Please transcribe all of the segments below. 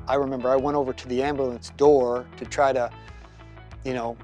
I remember I went over to the ambulance door to try to, you know,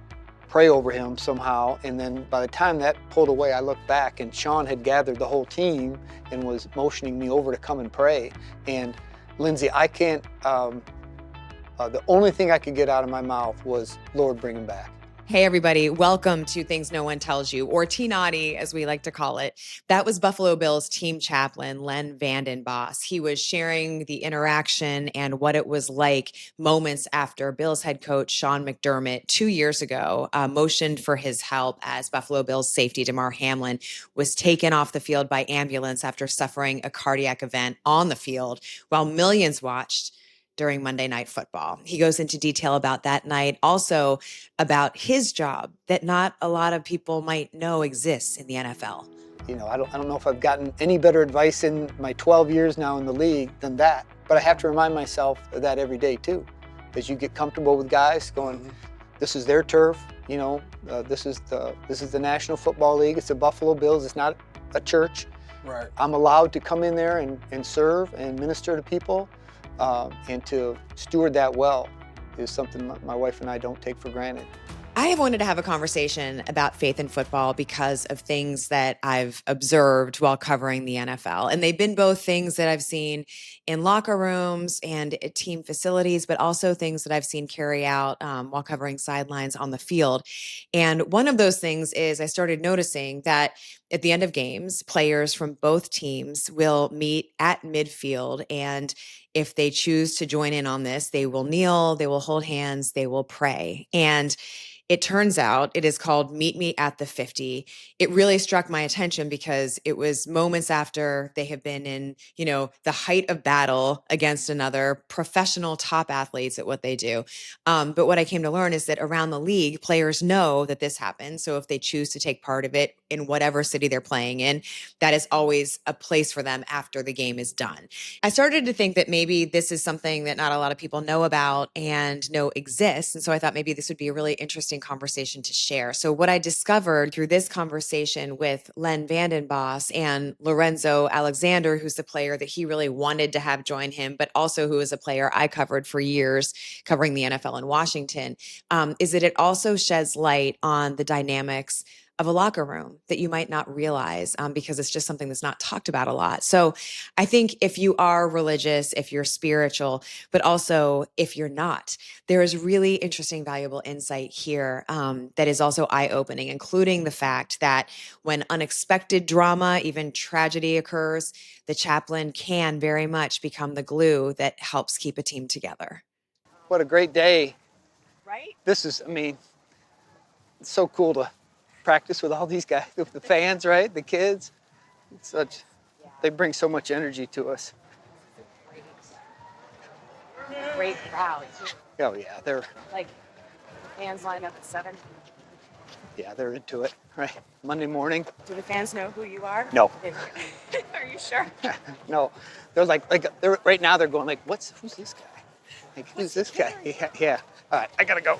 pray over him somehow. And then by the time that pulled away, I looked back and Sean had gathered the whole team and was motioning me over to come and pray. And Lindsay, I can't, the only thing I could get out of my mouth was, Lord, bring him back. Hey, everybody. Welcome to Things No One Tells You, or T-Naughty, as we like to call it. That was Buffalo Bills team chaplain, Len Vanden Bos. He was sharing the interaction and what it was like moments after Bills head coach Sean McDermott 2 years ago motioned for his help as Buffalo Bills safety Damar Hamlin was taken off the field by ambulance after suffering a cardiac event on the field while millions watched during Monday Night Football. He goes into detail about that night, also about his job that not a lot of people might know exists in the NFL. You know, I don't know if I've gotten any better advice in my 12 years now in the league than that, but I have to remind myself of that every day too, as you get comfortable with guys going, this is their turf, you know, this is the National Football League, it's the Buffalo Bills, it's not a church. Right. I'm allowed to come in there and serve and minister to people. And to steward that well is something my wife and I don't take for granted. I have wanted to have a conversation about faith in football because of things that I've observed while covering the NFL. And they've been both things that I've seen in locker rooms and at team facilities, but also things that I've seen carry out while covering sidelines on the field. And one of those things is I started noticing that at the end of games, players from both teams will meet at midfield, and if they choose to join in on this, they will kneel, they will hold hands, they will pray. And it turns out it is called Meet Me at the 50. It really struck my attention because it was moments after they have been in, you know, the height of battle against another, professional top athletes at what they do. But what I came to learn is that around the league, players know that this happens. So if they choose to take part of it in whatever city they're playing in, that is always a place for them after the game is done. I started to think that maybe this is something that not a lot of people know about and know exists. And so I thought maybe this would be a really interesting conversation to share. So what I discovered through this conversation with Len Vanden Bos and Lorenzo Alexander, who's the player that he really wanted to have join him, but also who is a player I covered for years, covering the NFL in Washington, is that it also sheds light on the dynamics of a locker room that you might not realize because it's just something that's not talked about a lot. So I think if you are religious, if you're spiritual, but also if you're not, there is really interesting, valuable insight here that is also eye-opening, including the fact that when unexpected drama, even tragedy occurs, the chaplain can very much become the glue that helps keep a team together. What a great day. Right? This is, I mean, it's so cool to practice with all these guys, the fans, right? The kids. It's such, they bring so much energy to us. Great crowd, too. Oh yeah, they're Like, fans line up at 7. they're into it, right? Monday morning. Do the fans know who you are? No. Are you sure? No, they're they're right now they're going like, who's this guy? Like, who's this guy? Yeah. All right, I gotta go. All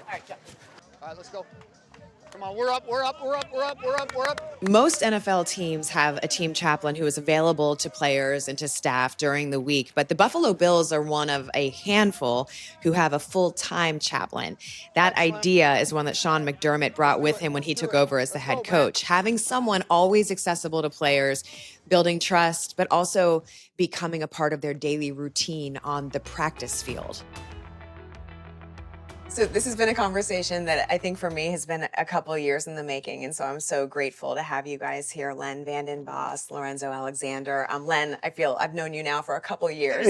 right, let's go. Come on, we're up. Most NFL teams have a team chaplain who is available to players and to staff during the week, but the Buffalo Bills are one of a handful who have a full-time chaplain. That idea is one that Sean McDermott brought with him when he took over as the head coach, having someone always accessible to players, building trust, but also becoming a part of their daily routine on the practice field. So this has been a conversation that I think for me has been a couple of years in the making. And so I'm so grateful to have you guys here, Len Vanden Bos, Lorenzo Alexander. Len, I feel I've known you now for a couple of years.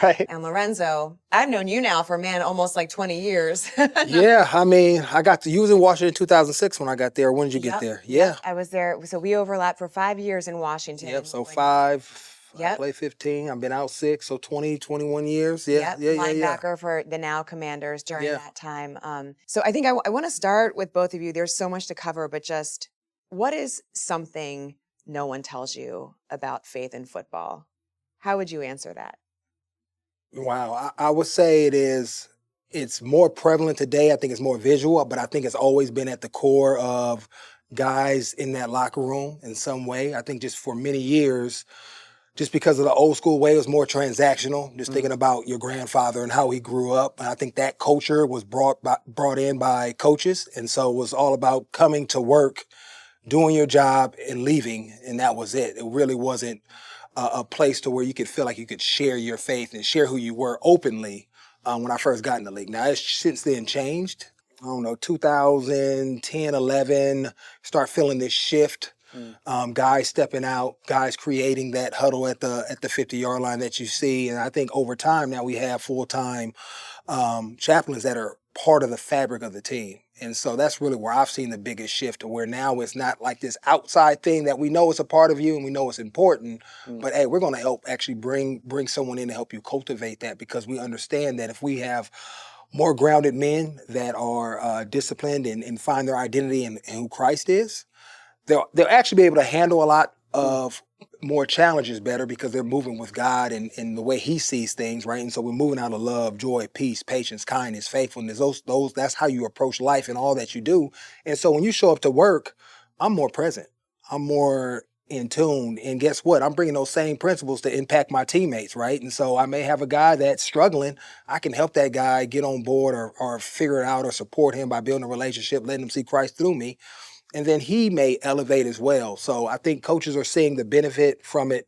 Right. And Lorenzo, I've known you now for, almost like 20 years. Yeah, I mean, you was in Washington in 2006 when I got there. When did you get there? Yeah. I was there. So we overlapped for 5 years in Washington. Yep, so 5. Yep. I played 15. I've been out 6, so 20, 21 years. Linebacker for the now Commanders during that time. So I think I want to start with both of you. There's so much to cover, but just what is something no one tells you about faith in football? How would you answer that? Wow, I would say it's more prevalent today. I think it's more visual, but I think it's always been at the core of guys in that locker room in some way. I think just for many years, just because of the old school way, it was more transactional, just thinking about your grandfather and how he grew up. And I think that culture was brought in by coaches. And so it was all about coming to work, doing your job, and leaving. And that was it. It really wasn't a place to where you could feel like you could share your faith and share who you were openly when I first got in the league. Now, it's since then changed. I don't know, 2010, 11, start feeling this shift. Guys stepping out, guys creating that huddle at the 50-yard line that you see. And I think over time now we have full-time chaplains that are part of the fabric of the team. And so that's really where I've seen the biggest shift, to where now it's not like this outside thing that we know is a part of you and we know it's important, but hey, we're going to help actually bring someone in to help you cultivate that, because we understand that if we have more grounded men that are disciplined and find their identity in who Christ is, they'll actually be able to handle a lot of more challenges better, because they're moving with God and the way He sees things, right? And so we're moving out of love, joy, peace, patience, kindness, faithfulness. Those that's how you approach life and all that you do. And so when you show up to work, I'm more present. I'm more in tune. And guess what? I'm bringing those same principles to impact my teammates, right? And so I may have a guy that's struggling. I can help that guy get on board or figure it out or support him by building a relationship, letting him see Christ through me. And then he may elevate as well. So I think coaches are seeing the benefit from it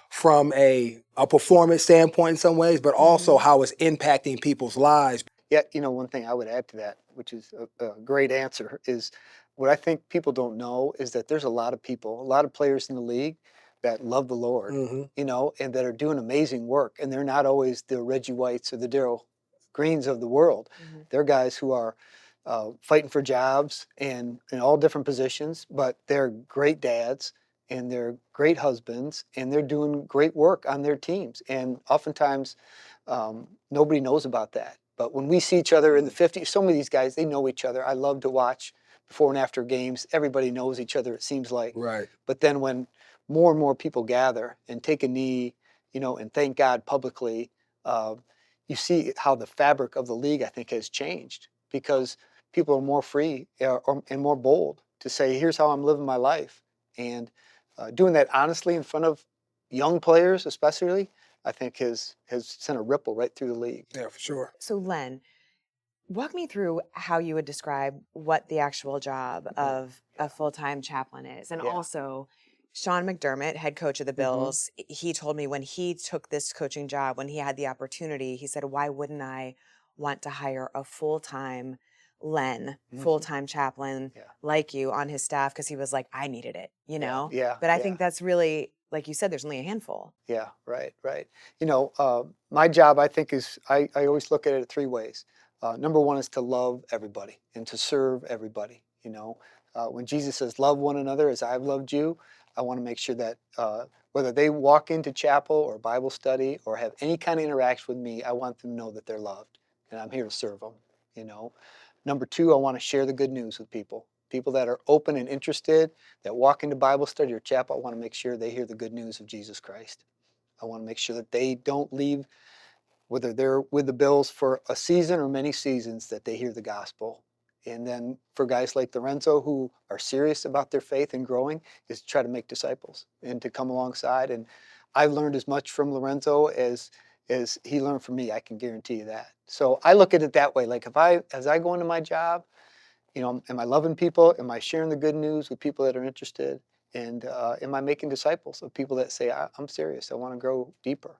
from a performance standpoint in some ways, but also how it's impacting people's lives. Yeah, one thing I would add to that, which is a great answer, is what I think people don't know is that there's a lot of people, a lot of players in the league that love the Lord, and that are doing amazing work. And they're not always the Reggie Whites or the Daryl Greens of the world. They're guys who are fighting for jobs and in all different positions, but they're great dads and they're great husbands and they're doing great work on their teams. And oftentimes nobody knows about that. But when we see each other in the 50s, some of these guys, they know each other. I love to watch before and after games. Everybody knows each other, it seems like. Right. But then when more and more people gather and take a knee, and thank God publicly, you see how the fabric of the league, I think, has changed, because people are more free and more bold to say, here's how I'm living my life. And doing that honestly in front of young players especially, I think has sent a ripple right through the league. Yeah, for sure. So Len, walk me through how you would describe what the actual job of a full-time chaplain is. And also, Sean McDermott, head coach of the Bills, he told me when he took this coaching job, when he had the opportunity, he said, why wouldn't I want to hire a full-time Len, full-time chaplain like you on his staff? Because he was like, I needed it, Yeah. But I think that's really, like you said, there's only a handful. Yeah, right. My job, I think, is I always look at it 3 ways. Number one is to love everybody and to serve everybody. When Jesus says, love one another as I've loved you, I want to make sure that whether they walk into chapel or Bible study or have any kind of interaction with me, I want them to know that they're loved and I'm here to serve them. Number 2, I want to share the good news with people that are open and interested, that walk into Bible study or chapel. I want to make sure they hear the good news of Jesus Christ. I want to make sure that they don't leave, whether they're with the Bills for a season or many seasons, that they hear the gospel. And then for guys like Lorenzo who are serious about their faith and growing, is to try to make disciples and to come alongside. And I've learned as much from Lorenzo as he learned from me. I can guarantee you that. So I look at it that way. Like as I go into my job, am I loving people? Am I sharing the good news with people that are interested? And am I making disciples of people that say, I'm serious, I want to grow deeper?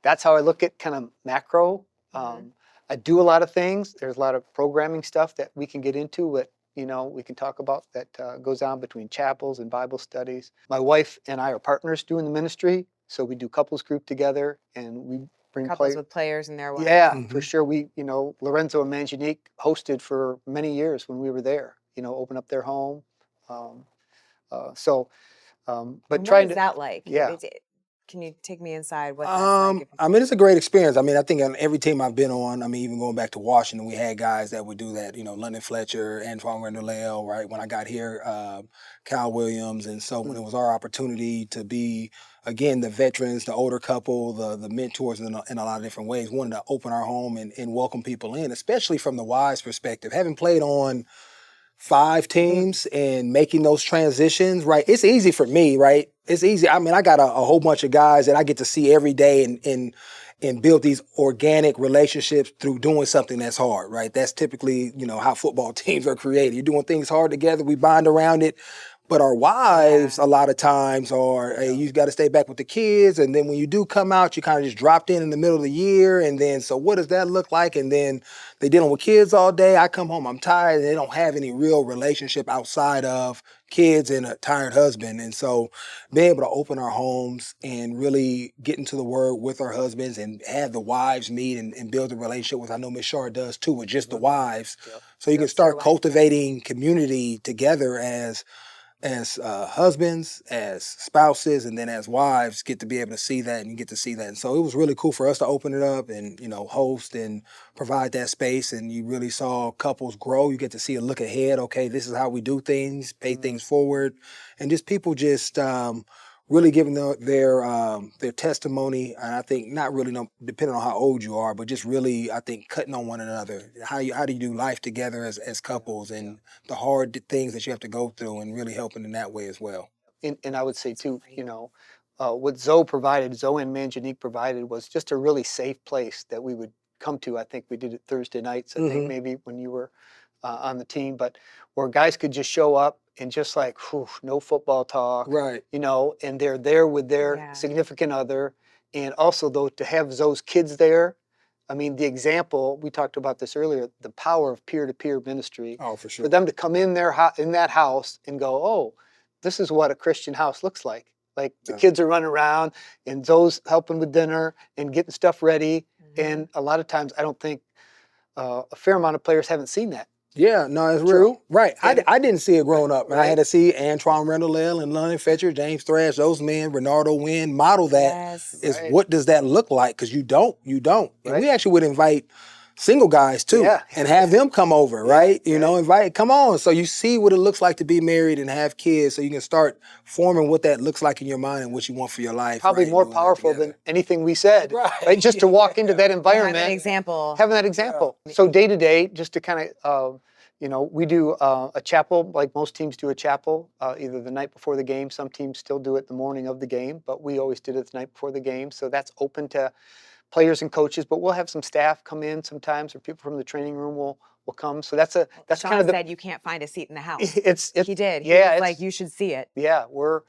That's how I look at kind of macro. I do a lot of things. There's a lot of programming stuff that we can get into, but we can talk about that goes on between chapels and Bible studies. My wife and I are partners doing the ministry, so we do couples group together, and we bring couples with players and their wives. Yeah, for sure. We, Lorenzo and Manjanique hosted for many years when we were there. Open up their home. But and trying what is to that like? Yeah. Can you take me inside what that's like? I mean, it's a great experience. I mean, I think on every team I've been on, I mean, even going back to Washington, we had guys that would do that, London Fletcher, Antoine Randall, right? When I got here, Kyle Williams. And so when it was our opportunity to be, again, the veterans, the older couple, the mentors in a lot of different ways, wanted to open our home and welcome people in, especially from the wives' perspective. Having played on 5 teams and making those transitions, right? It's easy for me, right? It's easy. I mean, I got a whole bunch of guys that I get to see every day and build these organic relationships through doing something that's hard, right? That's typically, how football teams are created. You're doing things hard together. We bond around it. But our wives, a lot of times, are, hey, you got to stay back with the kids. And then when you do come out, you kind of just dropped in the middle of the year. And then, so what does that look like? And then they dealing with kids all day. I come home, I'm tired. And they don't have any real relationship outside of kids and a tired husband. And so being able to open our homes and really get into the word with our husbands and have the wives meet and build a relationship with, I know Miss Shar does too, with just the wives. So you can start cultivating community together as husbands, as spouses, and then as wives, get to be able to see that, and you get to see that. And so it was really cool for us to open it up and, host and provide that space. And you really saw couples grow. You get to see a look ahead. Okay, this is how we do things, pay things forward. And just people just really giving their testimony. And I think not really depending on how old you are, but just really, I think, cutting on one another. How do you do life together as couples, and the hard things that you have to go through, and really helping in that way as well. And I would say too, what Zoe and Manjanique provided was just a really safe place that we would come to. I think we did it Thursday nights, I think maybe when you were on the team, but where guys could just show up and just like, no football talk, Right. And they're there with their significant other. And also though, to have those kids there, I mean, the example, we talked about this earlier, the power of peer-to-peer ministry. Oh, for sure. For them to come in in that house and go, oh, this is what a Christian house looks like. Like the kids are running around and Zoe's helping with dinner and getting stuff ready. And a lot of times I don't think a fair amount of players haven't seen that. Yeah, no, it's True. real. Right. I didn't see it growing up. And I Right. had to see Antoine Randall and London Fetcher, James Thrash, those men, Bernardo Wynn, model that. Is Right. what does that look like? Because you don't. And Right. we actually would invite single guys too, and have them come over, right? Come on. So you see what it looks like to be married and have kids, so you can start forming what that looks like in your mind and what you want for your life. Probably right? more Doing that powerful together. than anything we said, Right. Just to walk into that environment. Have an example. Having that example. So day to day, just to kind of, we do a chapel, like most teams do a chapel, either the night before the game. Some teams still do it the morning of the game, but we always did it the night before the game. So that's open to players and coaches, but we'll have some staff come in sometimes, or people from the training room will come. So that's Sean kind of said you can't find a seat in the house. He did. He Yeah, was like, you should see it. Yeah, we're,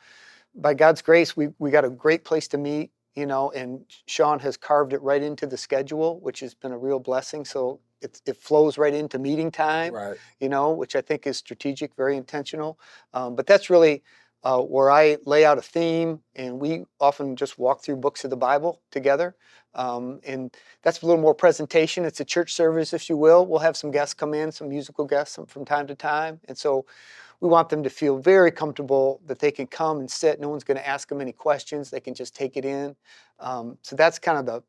by God's grace, we got a great place to meet, and Sean has carved it right into the schedule, which has been a real blessing. So it flows right into meeting time, Right. Which I think is strategic, very intentional. But that's really where I lay out a theme, and we often just walk through books of the Bible together. And that's a little more presentation. It's a church service, if you will. We'll have some guests come in, some musical guests from time to time. And so we want them to feel very comfortable that they can come and sit. No one's going to ask them any questions. They can just take it in. So that's kind of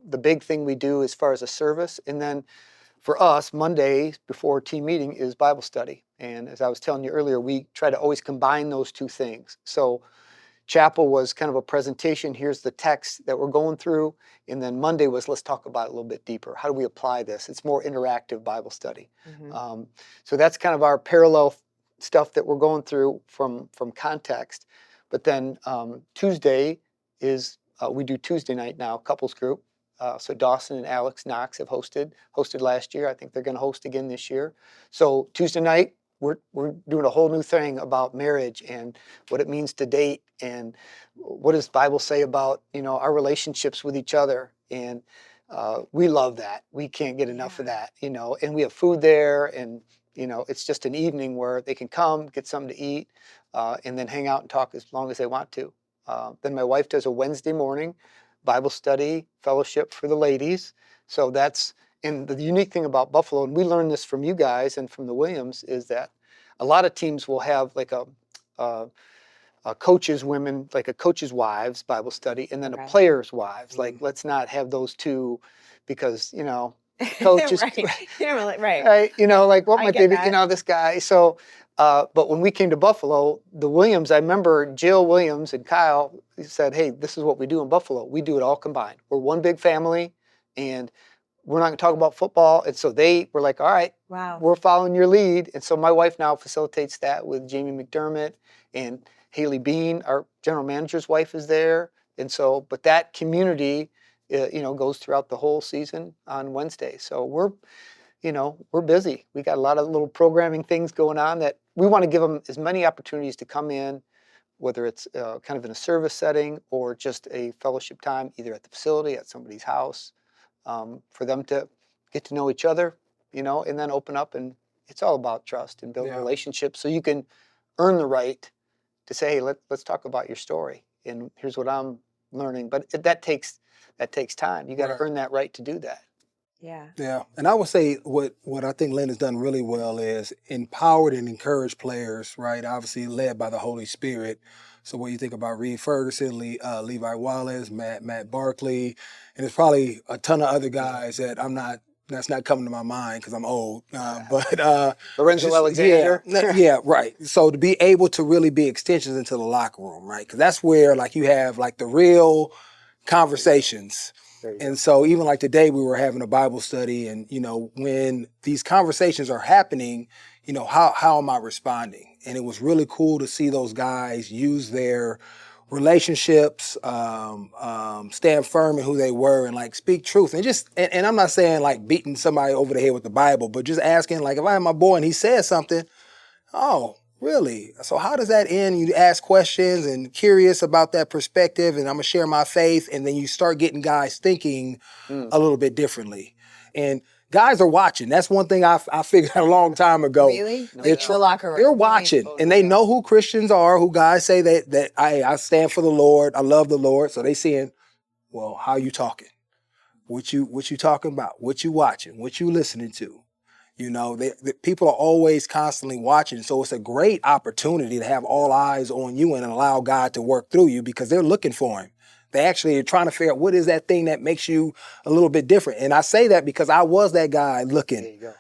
the big thing we do as far as a service. And then for us, Mondays before team meeting is Bible study. And as I was telling you earlier, we try to always combine those two things. So chapel was kind of a presentation. Here's the text that we're going through. And then Monday was, let's talk about it a little bit deeper. How do we apply this? It's more interactive Bible study. So that's kind of our parallel stuff that we're going through from context. But then Tuesday is, we do Tuesday night now, couples group. So Dawson and Alex Knox have hosted last year. I think they're going to host again this year. So Tuesday night, we're doing a whole new thing about marriage and what it means to date, and what does the Bible say about our relationships with each other. And we love that. We can't get enough of that. And we have food there, and it's just an evening where they can come, get something to eat, and then hang out and talk as long as they want to. Then my wife does a Wednesday morning Bible study fellowship for the ladies. So and the unique thing about Buffalo, and we learned this from you guys and from the Williams, is that a lot of teams will have like a coach's women, like a coach's wives Bible study, and then a player's wives. Like, let's not have those two, because coaches, right. Like what might they be, this guy. So, but when we came to Buffalo, the Williams, I remember Jill Williams and Kyle said, hey, this is what we do in Buffalo. We do it all combined. We're one big family, and we're not going to talk about football. And so they were like, all right, we're following your lead. And so my wife now facilitates that with Jamie McDermott and Haley Bean, our general manager's wife is there. And so, but that community, goes throughout the whole season on Wednesday. So we're busy. We got a lot of little programming things going on that we want to give them as many opportunities to come in, whether it's kind of in a service setting or just a fellowship time, either at the facility, at somebody's house, for them to get to know each other, and then open up. And it's all about trust and building relationships. So you can earn the right to say, hey, let's talk about your story. And here's what I'm learning. But that takes time. You got to earn that right to do that. Yeah. Yeah. And I would say what I think Len has done really well is empowered and encouraged players, right? Obviously led by the Holy Spirit. So when you think about Reed Ferguson, Levi Wallace, Matt Barkley, and there's probably a ton of other guys that's not coming to my mind because I'm old. But Lorenzo Alexander. Yeah, right. So to be able to really be extensions into the locker room, right? Because that's where like you have like the real conversations. And so even like today we were having a Bible study and, when these conversations are happening, how am I responding? And it was really cool to see those guys use their relationships, stand firm in who they were and like speak truth. And I'm not saying like beating somebody over the head with the Bible, but just asking like if I have my boy and he says something, oh, really? So how does that end? You ask questions and curious about that perspective, and I'm gonna share my faith, and then you start getting guys thinking a little bit differently. And guys are watching. That's one thing I figured out a long time ago. Really? Like in the locker room. They're watching, and they know who Christians are, who guys say that I stand for the Lord, I love the Lord. So they seeing, well, how you talking? What you talking about? What you watching? What you listening to? People are always constantly watching. So it's a great opportunity to have all eyes on you and allow God to work through you because they're looking for him. They actually are trying to figure out what is that thing that makes you a little bit different. And I say that because I was that guy looking. There you go.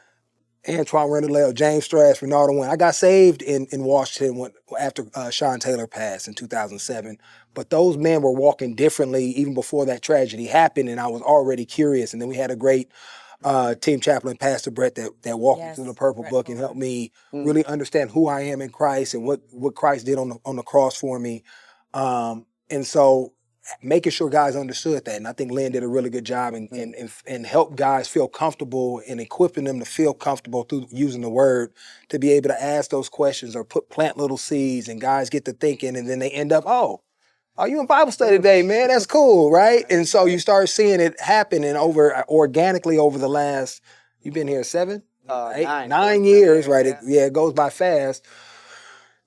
Antoine Randall, James Strass, Renardo Wynn. I got saved in Washington after Sean Taylor passed in 2007. But those men were walking differently even before that tragedy happened, and I was already curious. And then we had a great team chaplain, Pastor Brett, that walked me through the Purple Book and helped me really understand who I am in Christ and what Christ did on the cross for me. And so making sure guys understood that. And I think Len did a really good job and helped guys feel comfortable and equipping them to feel comfortable through using the word to be able to ask those questions or plant little seeds, and guys get to thinking, and then they end up, oh, you in Bible study today, man? That's cool, right? And so you start seeing it happen and organically over the last, you've been here 9 years, right? It goes by fast.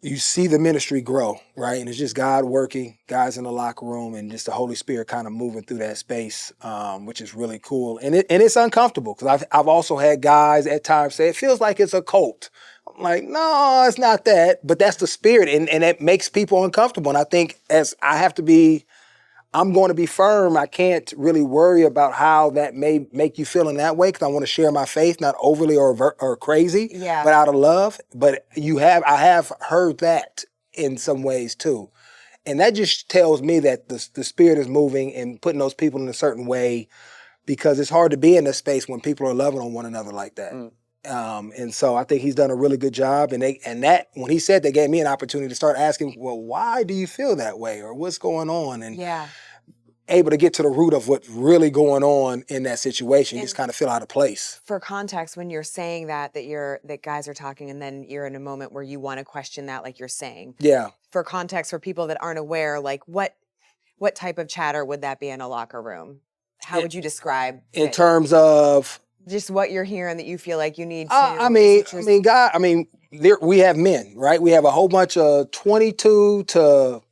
You see the ministry grow, right? And it's just God working, guys in the locker room, and just the Holy Spirit kind of moving through that space, which is really cool. And it's uncomfortable because I've also had guys at times say, it feels like it's a cult. I'm like, no, it's not that. But that's the spirit, and it makes people uncomfortable. And I think I'm going to be firm. I can't really worry about how that may make you feel in that way because I want to share my faith, not overly or crazy, but out of love. But I have heard that in some ways too. And that just tells me that the Spirit is moving and putting those people in a certain way, because it's hard to be in this space when people are loving on one another like that. And so I think he's done a really good job. And that when he said, they gave me an opportunity to start asking, well, why do you feel that way, or what's going on? And able to get to the root of what's really going on in that situation. You just kind of feel out of place. For context, when you're saying that guys are talking and then you're in a moment where you want to question that, like you're saying. Yeah. For context, for people that aren't aware, like what type of chatter would that be in a locker room? How would you describe in terms of just what you're hearing that you feel like you need to? We have men, right? We have a whole bunch of 22 to,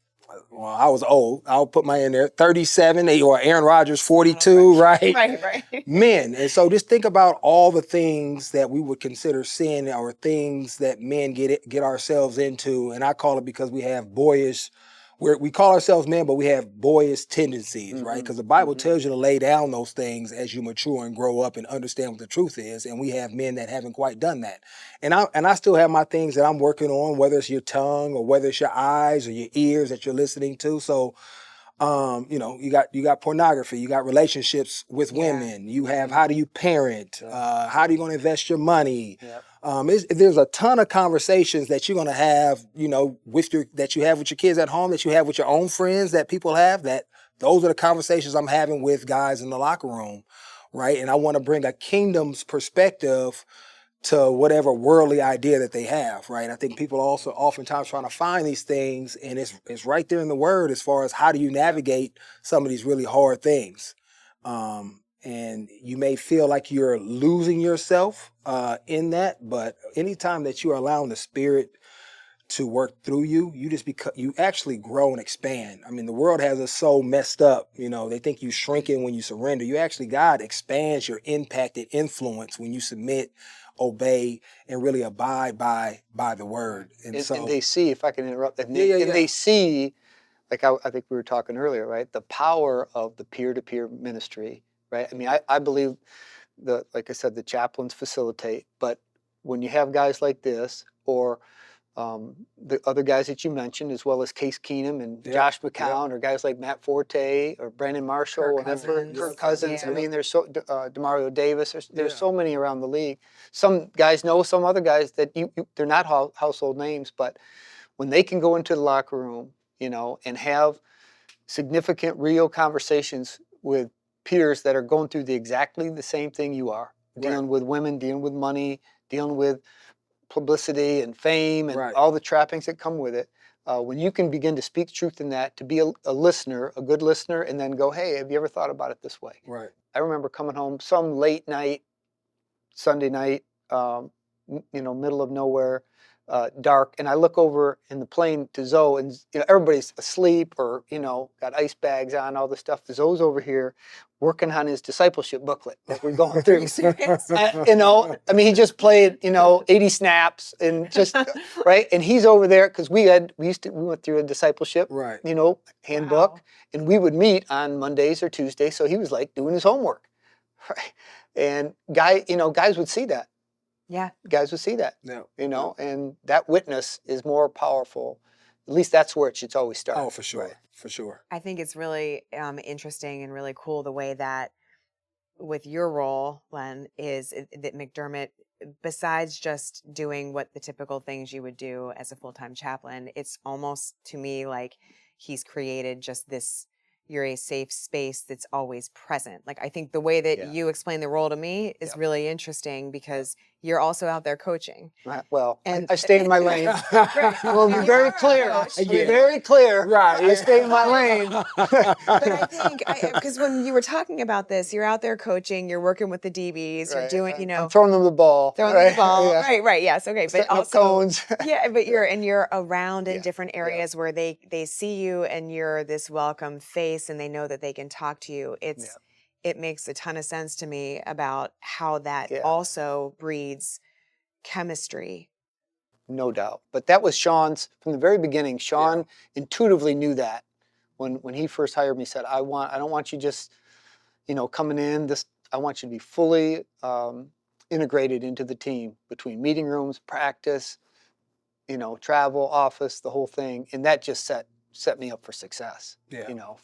well, I was old. I'll put my in there, 37, or Aaron Rodgers, 42, right? Right. Men. And so just think about all the things that we would consider sin, or things that men get ourselves into. And I call it, because we have boyish, we call ourselves men, but we have boyish tendencies, right? Because the Bible tells you to lay down those things as you mature and grow up and understand what the truth is. And we have men that haven't quite done that. And I still have my things that I'm working on, whether it's your tongue or whether it's your eyes or your ears that you're listening to. So, you got pornography, you got relationships with women, you have how do you parent, how do you going to invest your money, There's a ton of conversations that you're gonna have, that you have with your kids at home, that you have with your own friends, that people have. That those are the conversations I'm having with guys in the locker room, right? And I want to bring a kingdom's perspective to whatever worldly idea that they have, right? I think people also oftentimes trying to find these things, and it's right there in the word as far as how do you navigate some of these really hard things. And you may feel like you're losing yourself in that, but anytime that you are allowing the Spirit to work through you, you actually grow and expand. I mean, the world has us so messed up. They think you shrinking when you surrender. God expands your impact and influence when you submit, obey, and really abide by the word. And they see, if I can interrupt, and Yeah. they see, like I think we were talking earlier, right? The power of the peer-to-peer ministry, right? I mean, I believe like I said, the chaplains facilitate, but when you have guys like this, or the other guys that you mentioned, as well as Case Keenum and Josh McCown, or guys like Matt Forte or Brandon Marshall, Kirk Cousins. I mean, there's Demario Davis. There's so many around the league. Some guys know, some other guys that they're not household names, but when they can go into the locker room, and have significant, real conversations with peers that are going through exactly the same thing you are, dealing with women, dealing with money, dealing with publicity and fame and all the trappings that come with it. When you can begin to speak truth in that, to be a listener, a good listener, and then go, hey, have you ever thought about it this way? Right. I remember coming home some late night, Sunday night, middle of nowhere, dark, and I look over in the plane to Zoe, and everybody's asleep or got ice bags on, all this stuff. Zoe's over here working on his discipleship booklet that we're going through. I mean, he just played 80 snaps and just right, and he's over there because we went through a discipleship handbook, and we would meet on Mondays or Tuesdays, so he was like doing his homework, right? And guys would see that. Yeah. Guys would see that. Yeah. And that witness is more powerful. At least that's where it should always start. Oh, for sure. Right. For sure. I think it's really interesting and really cool the way that with your role, Len, is that McDermott, besides just doing what the typical things you would do as a full-time chaplain, it's almost to me like he's created just this, you're a safe space that's always present. Like, I think the way that you explain the role to me is really interesting because you're also out there coaching. Well, and I stay in my lane. We'll be very clear. Very clear. Right. I stay in my lane. But I think, because when you were talking about this, you're out there coaching, you're working with the DBs, you're doing, I'm throwing them the ball. Right, yes, okay. But also, cones. but you're around in different areas where they see you and you're this welcome face and they know that they can talk to you. It makes a ton of sense to me about how that also breeds chemistry. No doubt. But that was Sean's, from the very beginning. Sean intuitively knew that when he first hired me. Said, I don't want you just coming in. I want you to be fully integrated into the team, between meeting rooms, practice, travel, office, the whole thing. And that just set me up for success.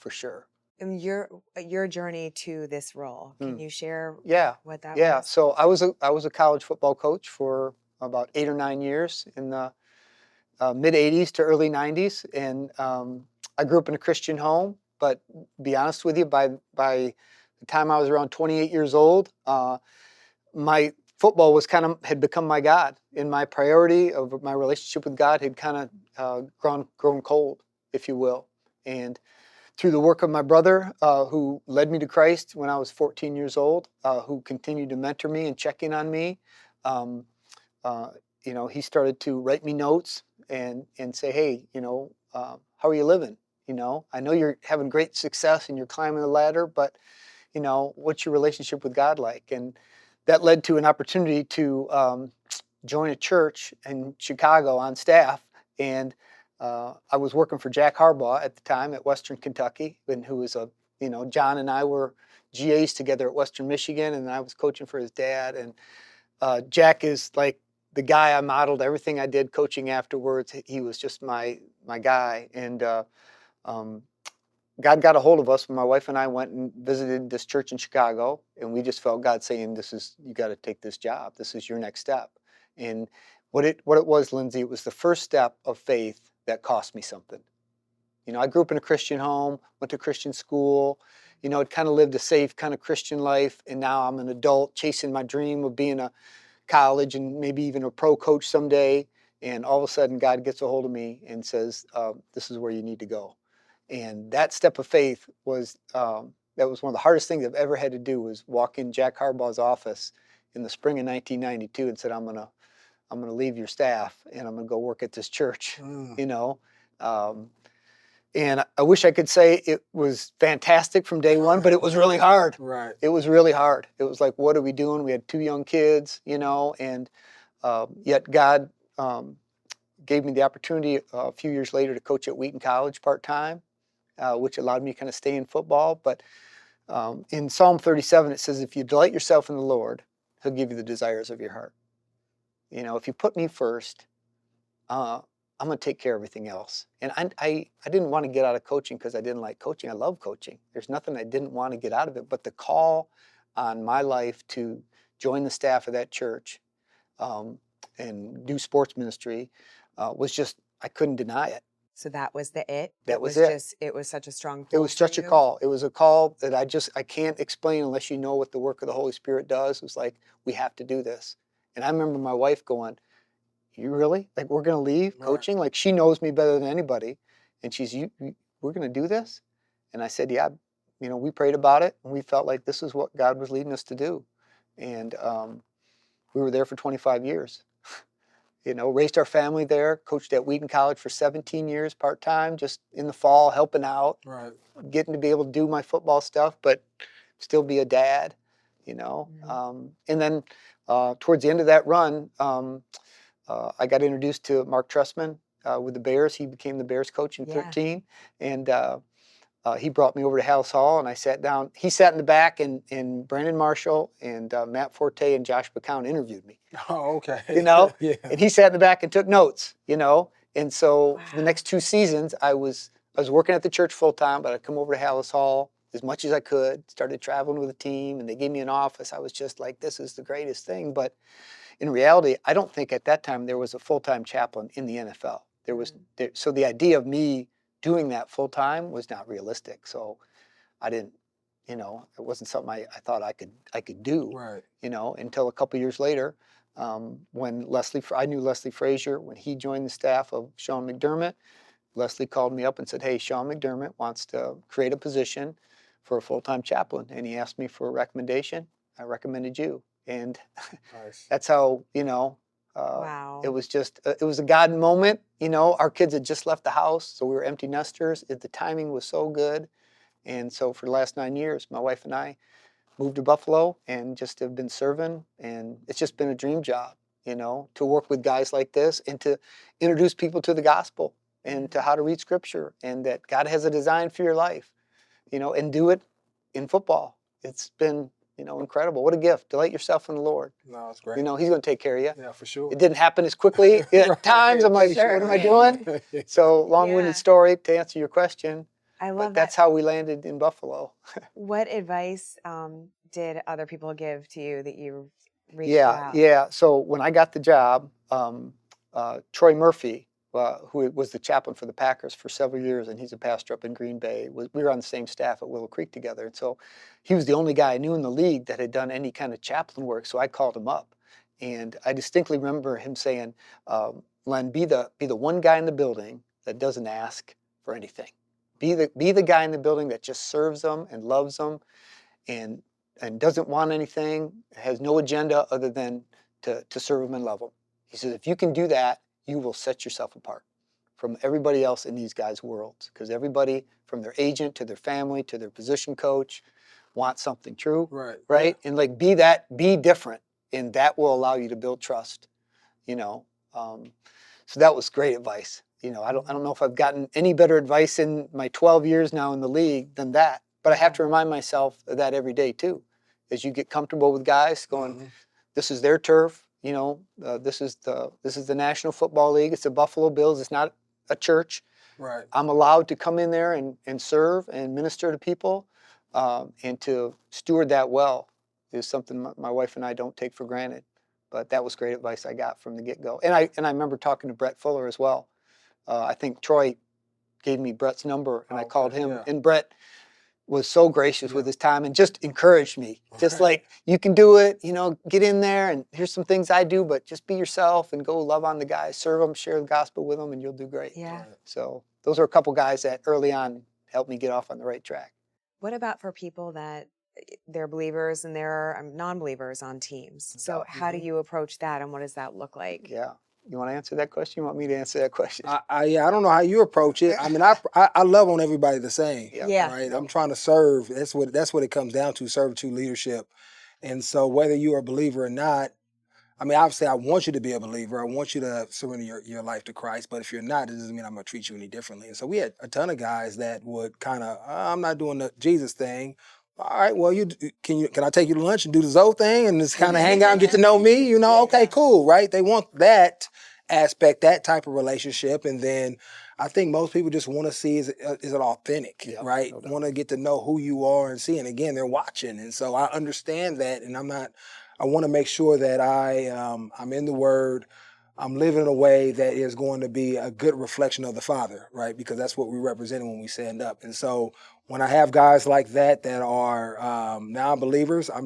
For sure. And your journey to this role, can you share what that was? Yeah, so I was a college football coach for about 8 or 9 years in the mid 80s to early 90s, and I grew up in a Christian home. But be honest with you, by the time I was around 28 years old, my football had become my God, and my priority of my relationship with God had kind of grown cold, if you will. And through the work of my brother, who led me to Christ when I was 14 years old, who continued to mentor me and check in on me, he started to write me notes and say, hey, how are you living? I know you're having great success and you're climbing the ladder, but what's your relationship with God like? And that led to an opportunity to join a church in Chicago on staff. And I was working for Jack Harbaugh at the time at Western Kentucky, and who was John and I were GAs together at Western Michigan, and I was coaching for his dad. And Jack is like the guy I modeled everything I did coaching afterwards. He was just my guy. And God got a hold of us when my wife and I went and visited this church in Chicago, and we just felt God saying, you got to take this job. This is your next step. And what it was, Lindsay, it was the first step of faith that cost me something. You know, I grew up in a Christian home, went to Christian school, you know, had kind of lived a safe kind of Christian life, and now I'm an adult chasing my dream of being a college and maybe even a pro coach someday. And all of a sudden, God gets a hold of me and says, "This is where you need to go." And that step of faith was that was one of the hardest things I've ever had to do. Was walk in Jack Harbaugh's office in the spring of 1992 and said, "I'm gonna leave your staff and I'm gonna go work at this church." You know. Um, and I wish I could say it was fantastic from day one, but it was really hard. Right. It was really hard. It was like, what are we doing? We had 2 young kids, you know, and yet God gave me the opportunity a few years later to coach at Wheaton College part-time, which allowed me to kind of stay in football. But in Psalm 37, it says, if you delight yourself in the Lord, he'll give you the desires of your heart. You know, if you put me first, I'm going to take care of everything else. And I didn't want to get out of coaching because I didn't like coaching. I love coaching. There's nothing I didn't want to get out of it. But the call on my life to join the staff of that church and do sports ministry was just, I couldn't deny it. So that was the it. That was it. It was such a strong It pull was for such a you? call. It was a call that I can't explain unless you know what the work of the Holy Spirit does. It was like, we have to do this. And I remember my wife going, you really? Like, we're going to leave coaching? Like, she knows me better than anybody. And she's, we're going to do this? And I said, yeah. You know, we prayed about it, and we felt like this is what God was leading us to do. And we were there for 25 years. You know, raised our family there, coached at Wheaton College for 17 years part-time, just in the fall, helping out, getting to be able to do my football stuff, but still be a dad, you know. And then towards the end of that run, I got introduced to Mark Trestman with the Bears. He became the Bears coach in 13. And he brought me over to House Hall, and I sat down. He sat in the back, and Brandon Marshall and Matt Forte and Josh McCown interviewed me. Oh, okay. You know? Yeah. And he sat in the back and took notes, you know? And so for the next 2 seasons, I was working at the church full-time, but I'd come over to Hallis Hall as much as I could, started traveling with the team, and they gave me an office. I was just like, this is the greatest thing. But in reality, I don't think at that time there was a full-time chaplain in the NFL. So the idea of me doing that full-time was not realistic. So I didn't, you know, it wasn't something I thought I could do, you know, until a couple years later, when I knew Leslie Frazier, when he joined the staff of Sean McDermott. Leslie called me up and said, hey, Sean McDermott wants to create a position for a full-time chaplain. And he asked me for a recommendation. I recommended you. And that's how, you know, it was just, it was a God moment. You know, our kids had just left the house, so we were empty nesters. The timing was so good. And so for the last 9 years, my wife and I moved to Buffalo and just have been serving. And it's just been a dream job, you know, to work with guys like this and to introduce people to the gospel and to how to read scripture and that God has a design for your life, you know, and do it in football. It's been, you know, incredible. What a gift. Delight yourself in the Lord. No, it's great. You know, he's going to take care of you. Yeah, for sure. It didn't happen as quickly at times. I'm like, what am I doing? So long-winded story to answer your question. I love but that's how we landed in Buffalo. What advice did other people give to you that you reached out? Yeah. So when I got the job, Troy Murphy, who was the chaplain for the Packers for several years, and he's a pastor up in Green Bay, we were on the same staff at Willow Creek together. And so he was the only guy I knew in the league that had done any kind of chaplain work. So I called him up. And I distinctly remember him saying, Len, be the one guy in the building that doesn't ask for anything. Be the guy in the building that just serves them and loves them and doesn't want anything, has no agenda other than to serve them and love them. He says, if you can do that, you will set yourself apart from everybody else in these guys' worlds, because everybody from their agent to their family to their position coach wants something true, right? And like be different, and that will allow you to build trust, you know. So that was great advice. You know, I don't know if I've gotten any better advice in my 12 years now in the league than that. But I have to remind myself of that every day too, as you get comfortable with guys going, this is their turf. You know, this is the National Football League. It's the Buffalo Bills. It's not a church. Right. I'm allowed to come in there and serve and minister to people, and to steward that well is something my wife and I don't take for granted. But that was great advice I got from the get-go. And I remember talking to Brett Fuller as well. I think Troy gave me Brett's number, and I called him. Yeah. And Brett was so gracious with Yeah. his time and just encouraged me. Just like, you can do it, get in there, and here's some things I do, but just be yourself and go love on the guys, serve them, share the gospel with them, and you'll do great. Yeah. Right. So those are a couple guys that early on helped me get off on the right track. What about for people that they're believers and they're non-believers on teams? So how do you approach that, and what does that look like? Yeah. You want to answer that question? You want me to answer that question? I don't know how you approach it. I mean, I love on everybody the same. Yeah. Right. I'm trying to serve. That's what it comes down to. Servitude leadership. And so whether you're a believer or not, I mean, obviously I want you to be a believer. I want you to surrender your life to Christ. But if you're not, it doesn't mean I'm going to treat you any differently. And so we had a ton of guys that would kind of, I'm not doing the Jesus thing. All right, well, can I take you to lunch and do the Zoe thing and just kind of hang out and get to know me? Okay, cool, right? They want that aspect, that type of relationship. And then I think most people just want to see is it authentic, right? No doubt. Want to get to know who you are and see. And again, they're watching. And so I understand that. And I want to make sure that I'm in the Word. I'm living in a way that is going to be a good reflection of the Father, right? Because that's what we represent when we stand up. And so when I have guys like that are non-believers, I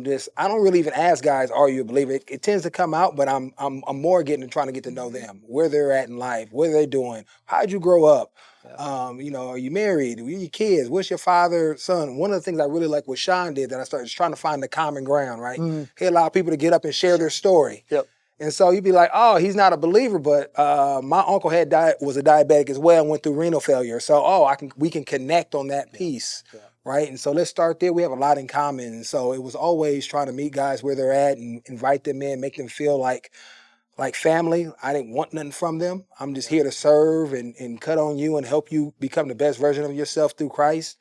don't really even ask guys, are you a believer? It tends to come out, but I'm more trying to get to know them, where they're at in life, what are they doing, how'd you grow up? Are you married? Are you kids? What's your father, son? One of the things I really like what Sean did that I started trying to find the common ground, right? He allowed people to get up and share their story. Yep. And so you'd be like, oh, he's not a believer, but my uncle was a diabetic as well and went through renal failure. So, we can connect on that piece, right? And so let's start there. We have a lot in common. And so it was always trying to meet guys where they're at and invite them in, make them feel like family. I didn't want nothing from them. I'm just here to serve and cut on you and help you become the best version of yourself through Christ.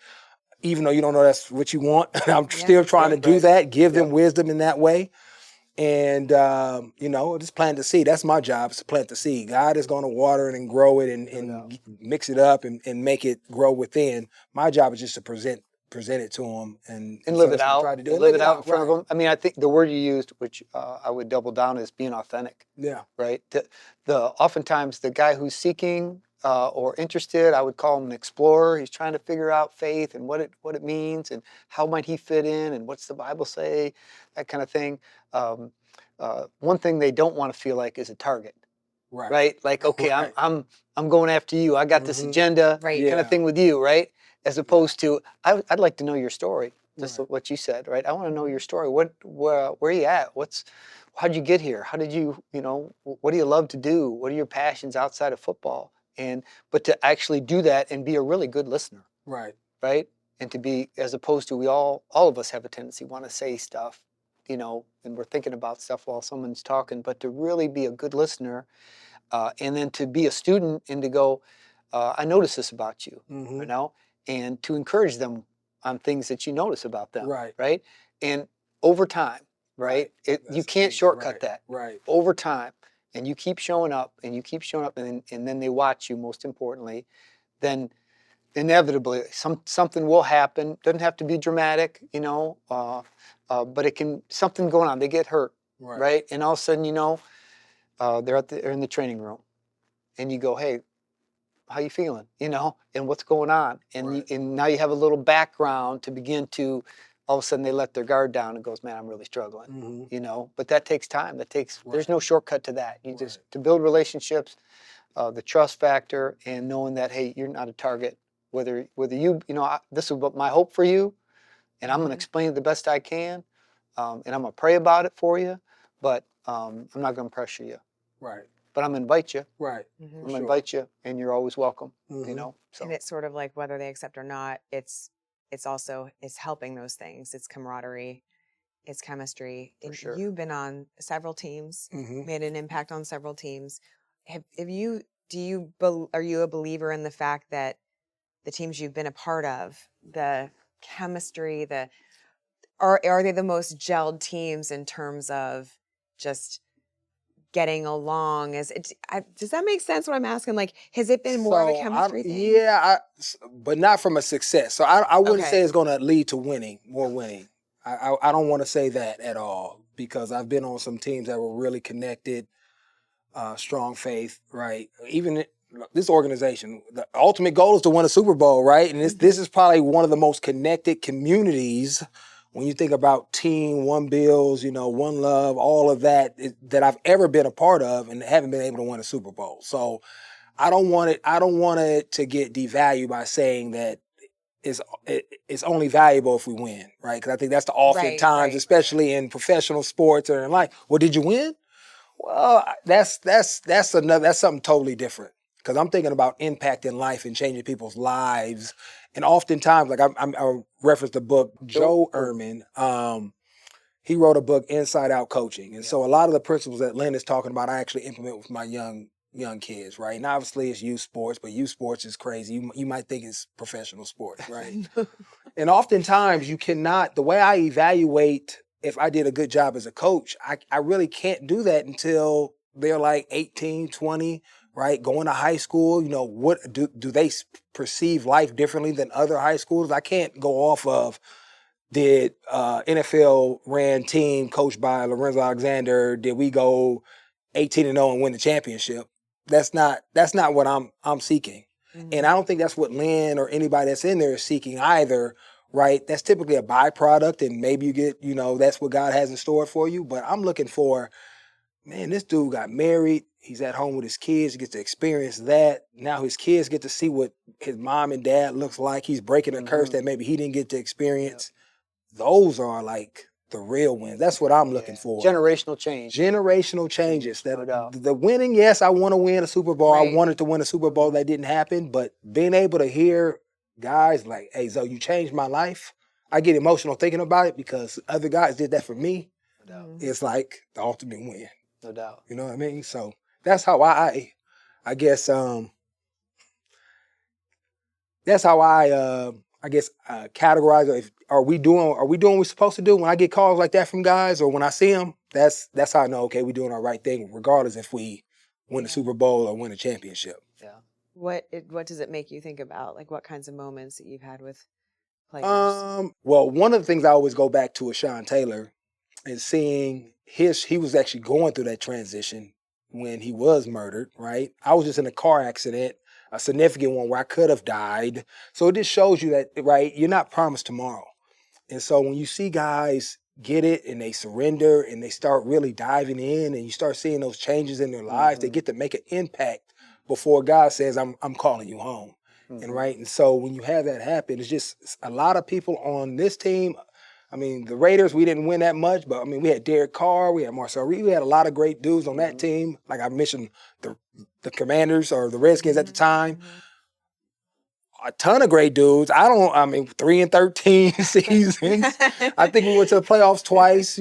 Even though you don't know that's what you want, I'm still trying to do that, give them wisdom in that way. And, just plant the seed. That's my job, is to plant the seed. God is going to water it and grow it and mix it up and make it grow within. My job is just to present it to them and live it out. Try to do it. Live it out in front of them. I mean, I think the word you used, which I would double down, is being authentic. Yeah. Right. Oftentimes the guy who's seeking or interested, I would call him an explorer. He's trying to figure out faith and what it means and how might he fit in and what's the Bible say, that kind of thing. One thing they don't want to feel like is a target. Right. Like, okay, Right. I'm going after you. I got this agenda, kind of thing with you, right? As opposed to, I'd like to know your story. Just what you said, right? I want to know your story. Where are you at? How'd you get here? How did you, what do you love to do? What are your passions outside of football? But to actually do that and be a really good listener. Right. Right. And to be, as opposed to all of us have a tendency want to say stuff, and we're thinking about stuff while someone's talking, but to really be a good listener, and then to be a student and to go, I notice this about you, and to encourage them on things that you notice about them, right? And over time, you can't shortcut that. Right. Over time, and you keep showing up, and then they watch you. Most importantly, then inevitably something will happen. Doesn't have to be dramatic, but it can, something going on. They get hurt, right? And all of a sudden, they're in the training room, and you go, hey, how you feeling? And what's going on? And and now you have a little background to begin to. All of a sudden, they let their guard down and goes, man, I'm really struggling. But that takes time. There's no shortcut to that. You just to build relationships, the trust factor, and knowing that, hey, you're not a target. Whether you, this is what my hope for you, and I'm going to explain it the best I can, and I'm going to pray about it for you, but I'm not going to pressure you. Right. But I'm going to invite you. Right. I'm going to invite you, and you're always welcome. So. And it's sort of like whether they accept or not, it's helping those things. It's camaraderie, it's chemistry. For sure. You've been on several teams, made an impact on several teams. Are you a believer in the fact that the teams you've been a part of, the chemistry, are they the most gelled teams in terms of just getting along? Does that make sense what I'm asking? Like, has it been more of a chemistry thing? Yeah, but not from a success. So I wouldn't say it's going to lead to more winning. I don't want to say that at all, because I've been on some teams that were really connected, strong faith, right? Even this organization, the ultimate goal is to win a Super Bowl, right? And this is probably one of the most connected communities when you think about team, one bills, one love, all of that that I've ever been a part of, and haven't been able to win a Super Bowl. So I don't want it to get devalued by saying that it's only valuable if we win, right? Because I think that's the oftentimes, right. especially in professional sports or in life. Well, did you win? Well, that's something totally different. Because I'm thinking about impacting life and changing people's lives. And oftentimes, like I referenced the book, Joe Ehrman. He wrote a book, Inside Out Coaching. And so a lot of the principles that Len is talking about, I actually implement with my young kids, right? And obviously it's youth sports, but youth sports is crazy. You might think it's professional sports, right? And oftentimes you cannot, the way I evaluate if I did a good job as a coach, I really can't do that until they're like 18, 20, right? Going to high school, what do they perceive life differently than other high schools? I can't go off of, did NFL ran team coached by Lorenzo Alexander, did we go 18-0 and win the championship? That's not what I'm seeking. Mm-hmm. And I don't think that's what Len or anybody that's in there is seeking either, right? That's typically a byproduct, and maybe you get, that's what God has in store for you. But I'm looking for, man, this dude got married. He's at home with his kids. He gets to experience that. Now his kids get to see what his mom and dad looks like. He's breaking a curse that maybe he didn't get to experience. Yep. Those are like the real wins. That's what I'm looking for. Generational change. Generational changes. The winning, yes, I want to win a Super Bowl. Right. I wanted to win a Super Bowl. That didn't happen. But being able to hear guys like, hey, Zoe, you changed my life. I get emotional thinking about it because other guys did that for me. No doubt. It's like the ultimate win. No doubt. You know what I mean? So that's how I guess, that's how I guess categorize it. Are we doing what we're supposed to do when I get calls like that from guys, or when I see them? That's how I know, okay, we're doing our right thing, regardless if we win the Super Bowl or win a championship. Yeah. What does it make you think about? Like, what kinds of moments that you've had with players? Well, one of the things I always go back to is Sean Taylor, and seeing he was actually going through that transition when he was murdered, right? I was just in a car accident, a significant one where I could have died. So it just shows you that, right, you're not promised tomorrow. And so when you see guys get it and they surrender and they start really diving in and you start seeing those changes in their lives, they get to make an impact before God says, I'm calling you home. And right. And so when you have that happen, it's just a lot of people on this team. I mean, the Raiders, we didn't win that much, but I mean, we had Derek Carr, we had Marcel Reed, we had a lot of great dudes on that team. Like I mentioned, the Commanders or the Redskins at the time. A ton of great dudes. 3-13 seasons. I think we went to the playoffs twice,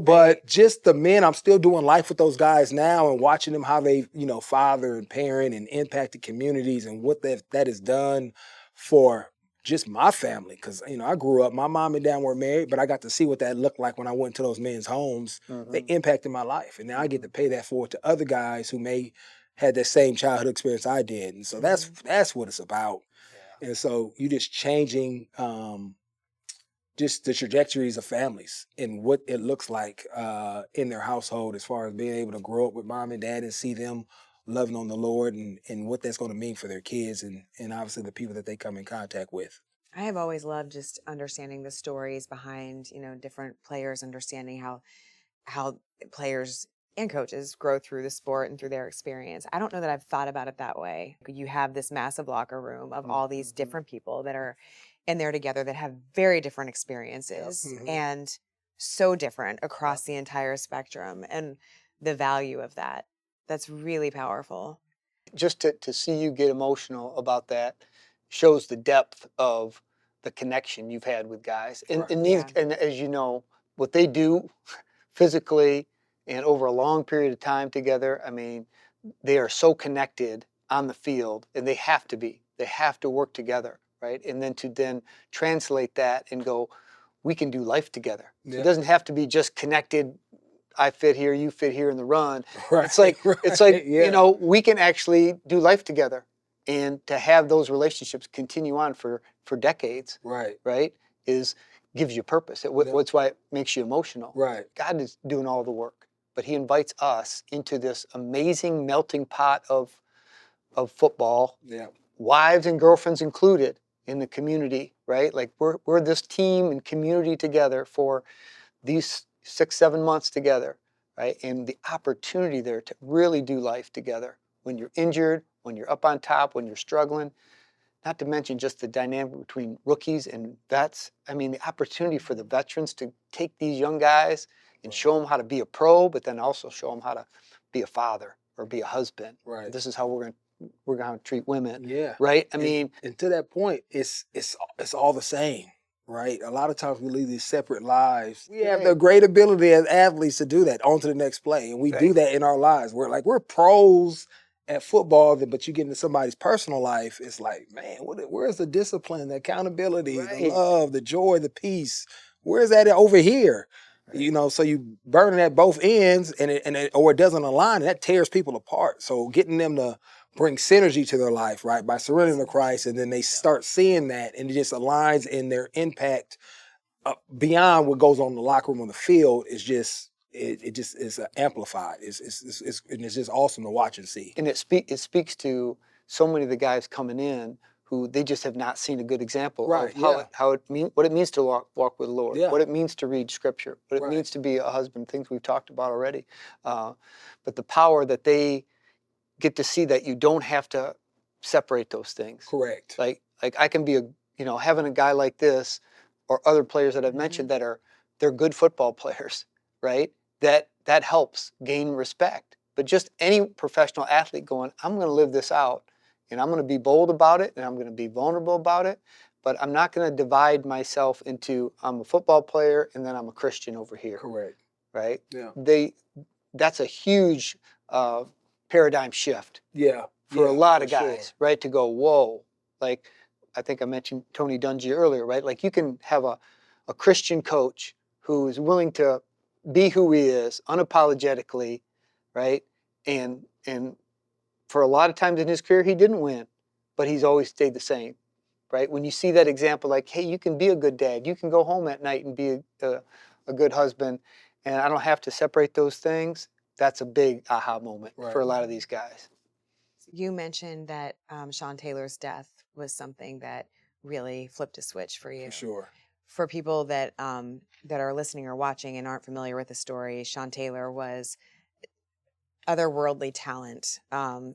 but just the men, I'm still doing life with those guys now and watching them, how they, father and parent and impacted communities and what that has done for just my family. Because, I grew up, my mom and dad were married, but I got to see what that looked like when I went to those men's homes. They impacted my life. And now I get to pay that forward to other guys who may had that same childhood experience I did. And so that's what it's about. And so you just changing just the trajectories of families and what it looks like in their household, as far as being able to grow up with mom and dad and see them loving on the Lord and what that's going to mean for their kids and obviously the people that they come in contact with. I have always loved just understanding the stories behind, different players, understanding how players and coaches grow through the sport and through their experience. I don't know that I've thought about it that way. You have this massive locker room of all these different people that are in there together that have very different experiences and so different across the entire spectrum, and the value of that. That's really powerful. Just to see you get emotional about that shows the depth of the connection you've had with guys. And as you know, what they do physically and over a long period of time together, I mean, they are so connected on the field, and they have to be. They have to work together, right? And then to translate that and go, we can do life together. Yeah. So it doesn't have to be just connected, I fit here, you fit here in the run. Right. It's like we can actually do life together, and to have those relationships continue on for decades, right, is gives you purpose. Yeah. That's why it makes you emotional. Right. God is doing all the work, but he invites us into this amazing melting pot of football, Yeah. wives and girlfriends included in the community, right? Like we're this team and community together for these 6-7 months together, right? And the opportunity there to really do life together when you're injured, when you're up on top, when you're struggling, not to mention just the dynamic between rookies and vets. I mean, the opportunity for the veterans to take these young guys and show them how to be a pro, but then also show them how to be a father or be a husband. Right. This is how we're going to treat women. Yeah. Right? I mean, and to that point, it's all the same, right? A lot of times we lead these separate lives. We have the great ability as athletes to do that, on to the next play. And we do that in our lives. We're pros at football, but you get into somebody's personal life, it's like, man, where's the discipline, the accountability, the love, the joy, the peace? Where's that over here? You know, so you burning at both ends, or it doesn't align, and that tears people apart. So getting them to bring synergy to their life, right, by surrendering to Christ, and then they start seeing that, and it just aligns in their impact beyond what goes on in the locker room on the field. Is just it just is amplified. It's just awesome to watch and see. And it speaks to so many of the guys coming in who they just have not seen a good example of what it means to walk with the Lord, what it means to read Scripture, what it means to be a husband, things we've talked about already. But the power that they get to see that you don't have to separate those things. Correct. Like I can be having a guy like this or other players that I've mentioned that they're good football players, right? That helps gain respect. But just any professional athlete going, I'm going to live this out, and I'm going to be bold about it, and I'm going to be vulnerable about it, but I'm not going to divide myself into I'm a football player and then I'm a Christian over here. Correct. Right? Yeah. That's a huge paradigm shift. Yeah. For a lot of guys, right? To go, whoa, like I think I mentioned Tony Dungy earlier, right? Like you can have a Christian coach who is willing to be who he is unapologetically, right? And for a lot of times in his career, he didn't win, but he's always stayed the same, right? When you see that example, like, hey, you can be a good dad, you can go home at night and be a good husband, and I don't have to separate those things. That's a big aha moment for a lot of these guys. You mentioned that Sean Taylor's death was something that really flipped a switch for you. For sure. For people that that are listening or watching and aren't familiar with the story, Sean Taylor was otherworldly talent,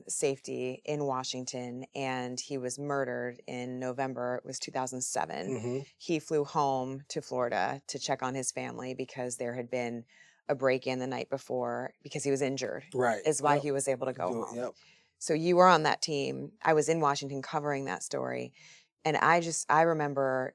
safety in Washington, and he was murdered in November. It was 2007. Mm-hmm. He flew home to Florida to check on his family because there had been a break-in the night before because he was injured. Right. Is why he was able to go home. Yep. So you were on that team. I was in Washington covering that story. And I remember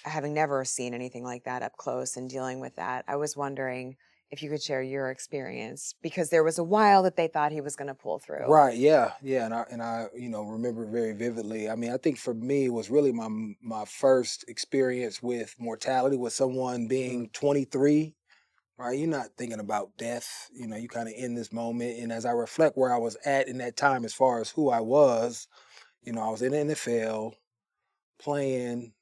having never seen anything like that up close and dealing with that. I was wondering if you could share your experience, because there was a while that they thought he was going to pull through. Right. Yeah. Yeah. And I remember very vividly. I mean, I think for me it was really my first experience with mortality, with someone being 23. Right, you're not thinking about death. You kind of in this moment. And as I reflect where I was at in that time, as far as who I was, I was in the NFL, playing,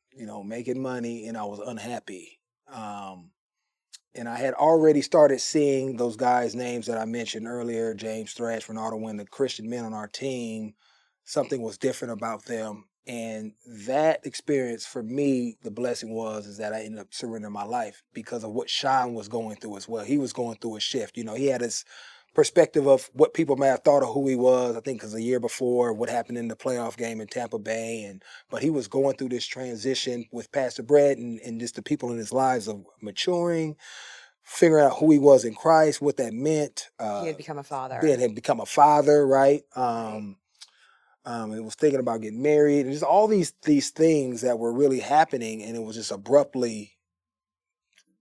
making money, and I was unhappy. And I had already started seeing those guys' names that I mentioned earlier, James Thrash, Ronaldo Wynn, the Christian men on our team. Something was different about them. And that experience for me, the blessing is that I ended up surrendering my life because of what Sean was going through as well. He was going through a shift. He had his perspective of what people may have thought of who he was, I think because a year before, what happened in the playoff game in Tampa Bay. But he was going through this transition with Pastor Brett and just the people in his lives of maturing, figuring out who he was in Christ, what that meant. He had become a father. Ben had become a father, right? It was thinking about getting married, and just all these things that were really happening, and it was just abruptly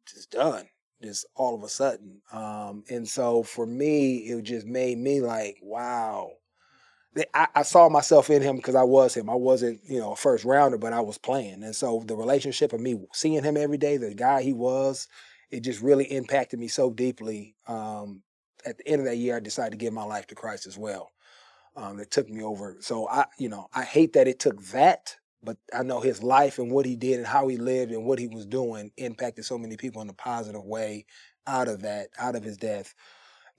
just done, just all of a sudden. And so for me, it just made me like, wow. I saw myself in him because I was him. I wasn't, a first rounder, but I was playing. And so the relationship of me seeing him every day, the guy he was, it just really impacted me so deeply. At the end of that year, I decided to give my life to Christ as well. That took me over. So I hate that it took that, but I know his life and what he did and how he lived and what he was doing impacted so many people in a positive way out of his death.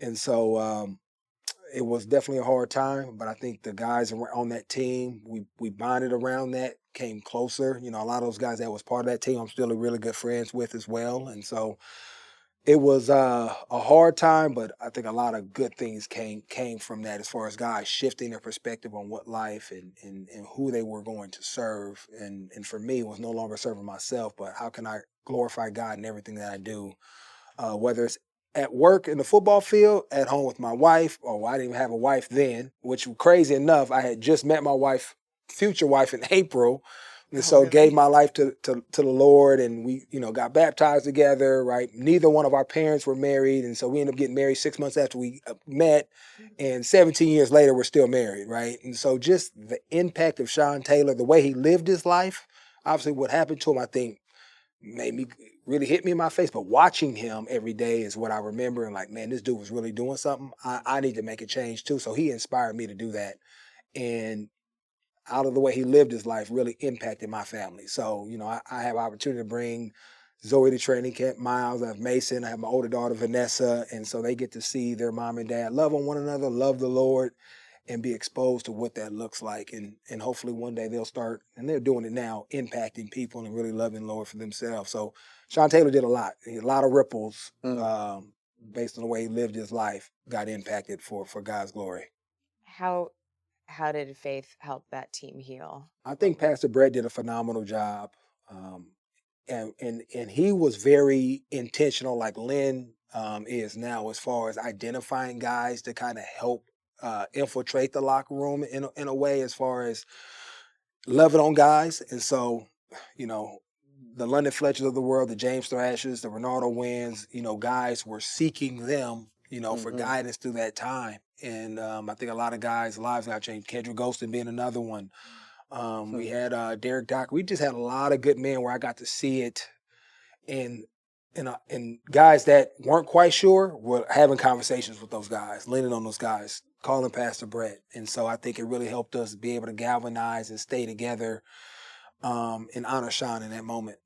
And so it was definitely a hard time, but I think the guys on that team, we bonded around that, came closer. You know, a lot of those guys that was part of that team, I'm still really good friends with as well. And so it was a hard time, but I think a lot of good things came from that as far as guys shifting their perspective on what life and who they were going to serve. And for me, it was no longer serving myself, but how can I glorify God in everything that I do, whether it's at work in the football field, at home with my wife, or I didn't even have a wife then, which crazy enough, I had just met my wife, future wife in April. And Oh, so really? gave my life to the Lord, and we, got baptized together, right? Neither one of our parents were married. And so we ended up getting married 6 months after we met. And 17 years later, we're still married, right? And so just the impact of Sean Taylor, the way he lived his life, obviously what happened to him, I think, made me really hit me in my face. But watching him every day is what I remember. And like, man, this dude was really doing something. I need to make a change too. So he inspired me to do that. And out of the way he lived his life really impacted my family. So, I have opportunity to bring Zoe to training camp, Miles, I have Mason, I have my older daughter, Vanessa. And so they get to see their mom and dad love on one another, love the Lord, and be exposed to what that looks like. And hopefully one day they'll start, and they're doing it now, impacting people and really loving the Lord for themselves. So Sean Taylor did a lot. A lot of ripples based on the way he lived his life got impacted for God's glory. How did faith help that team heal? I think Pastor Brett did a phenomenal job. Um, and he was very intentional, like Len is now, as far as identifying guys to kind of help infiltrate the locker room in a way, as far as loving on guys. And so, you know, the London Fletchers of the world, the James Thrashers, the Ronaldo Wins, guys were seeking them, for guidance through that time. And I think a lot of guys' lives got changed. Kendrick Golston being another one. We had Derek Dock. We just had a lot of good men where I got to see it, and guys that weren't quite sure were having conversations with those guys, leaning on those guys, calling Pastor Brett. And so I think it really helped us be able to galvanize and stay together and honor Sean in that moment.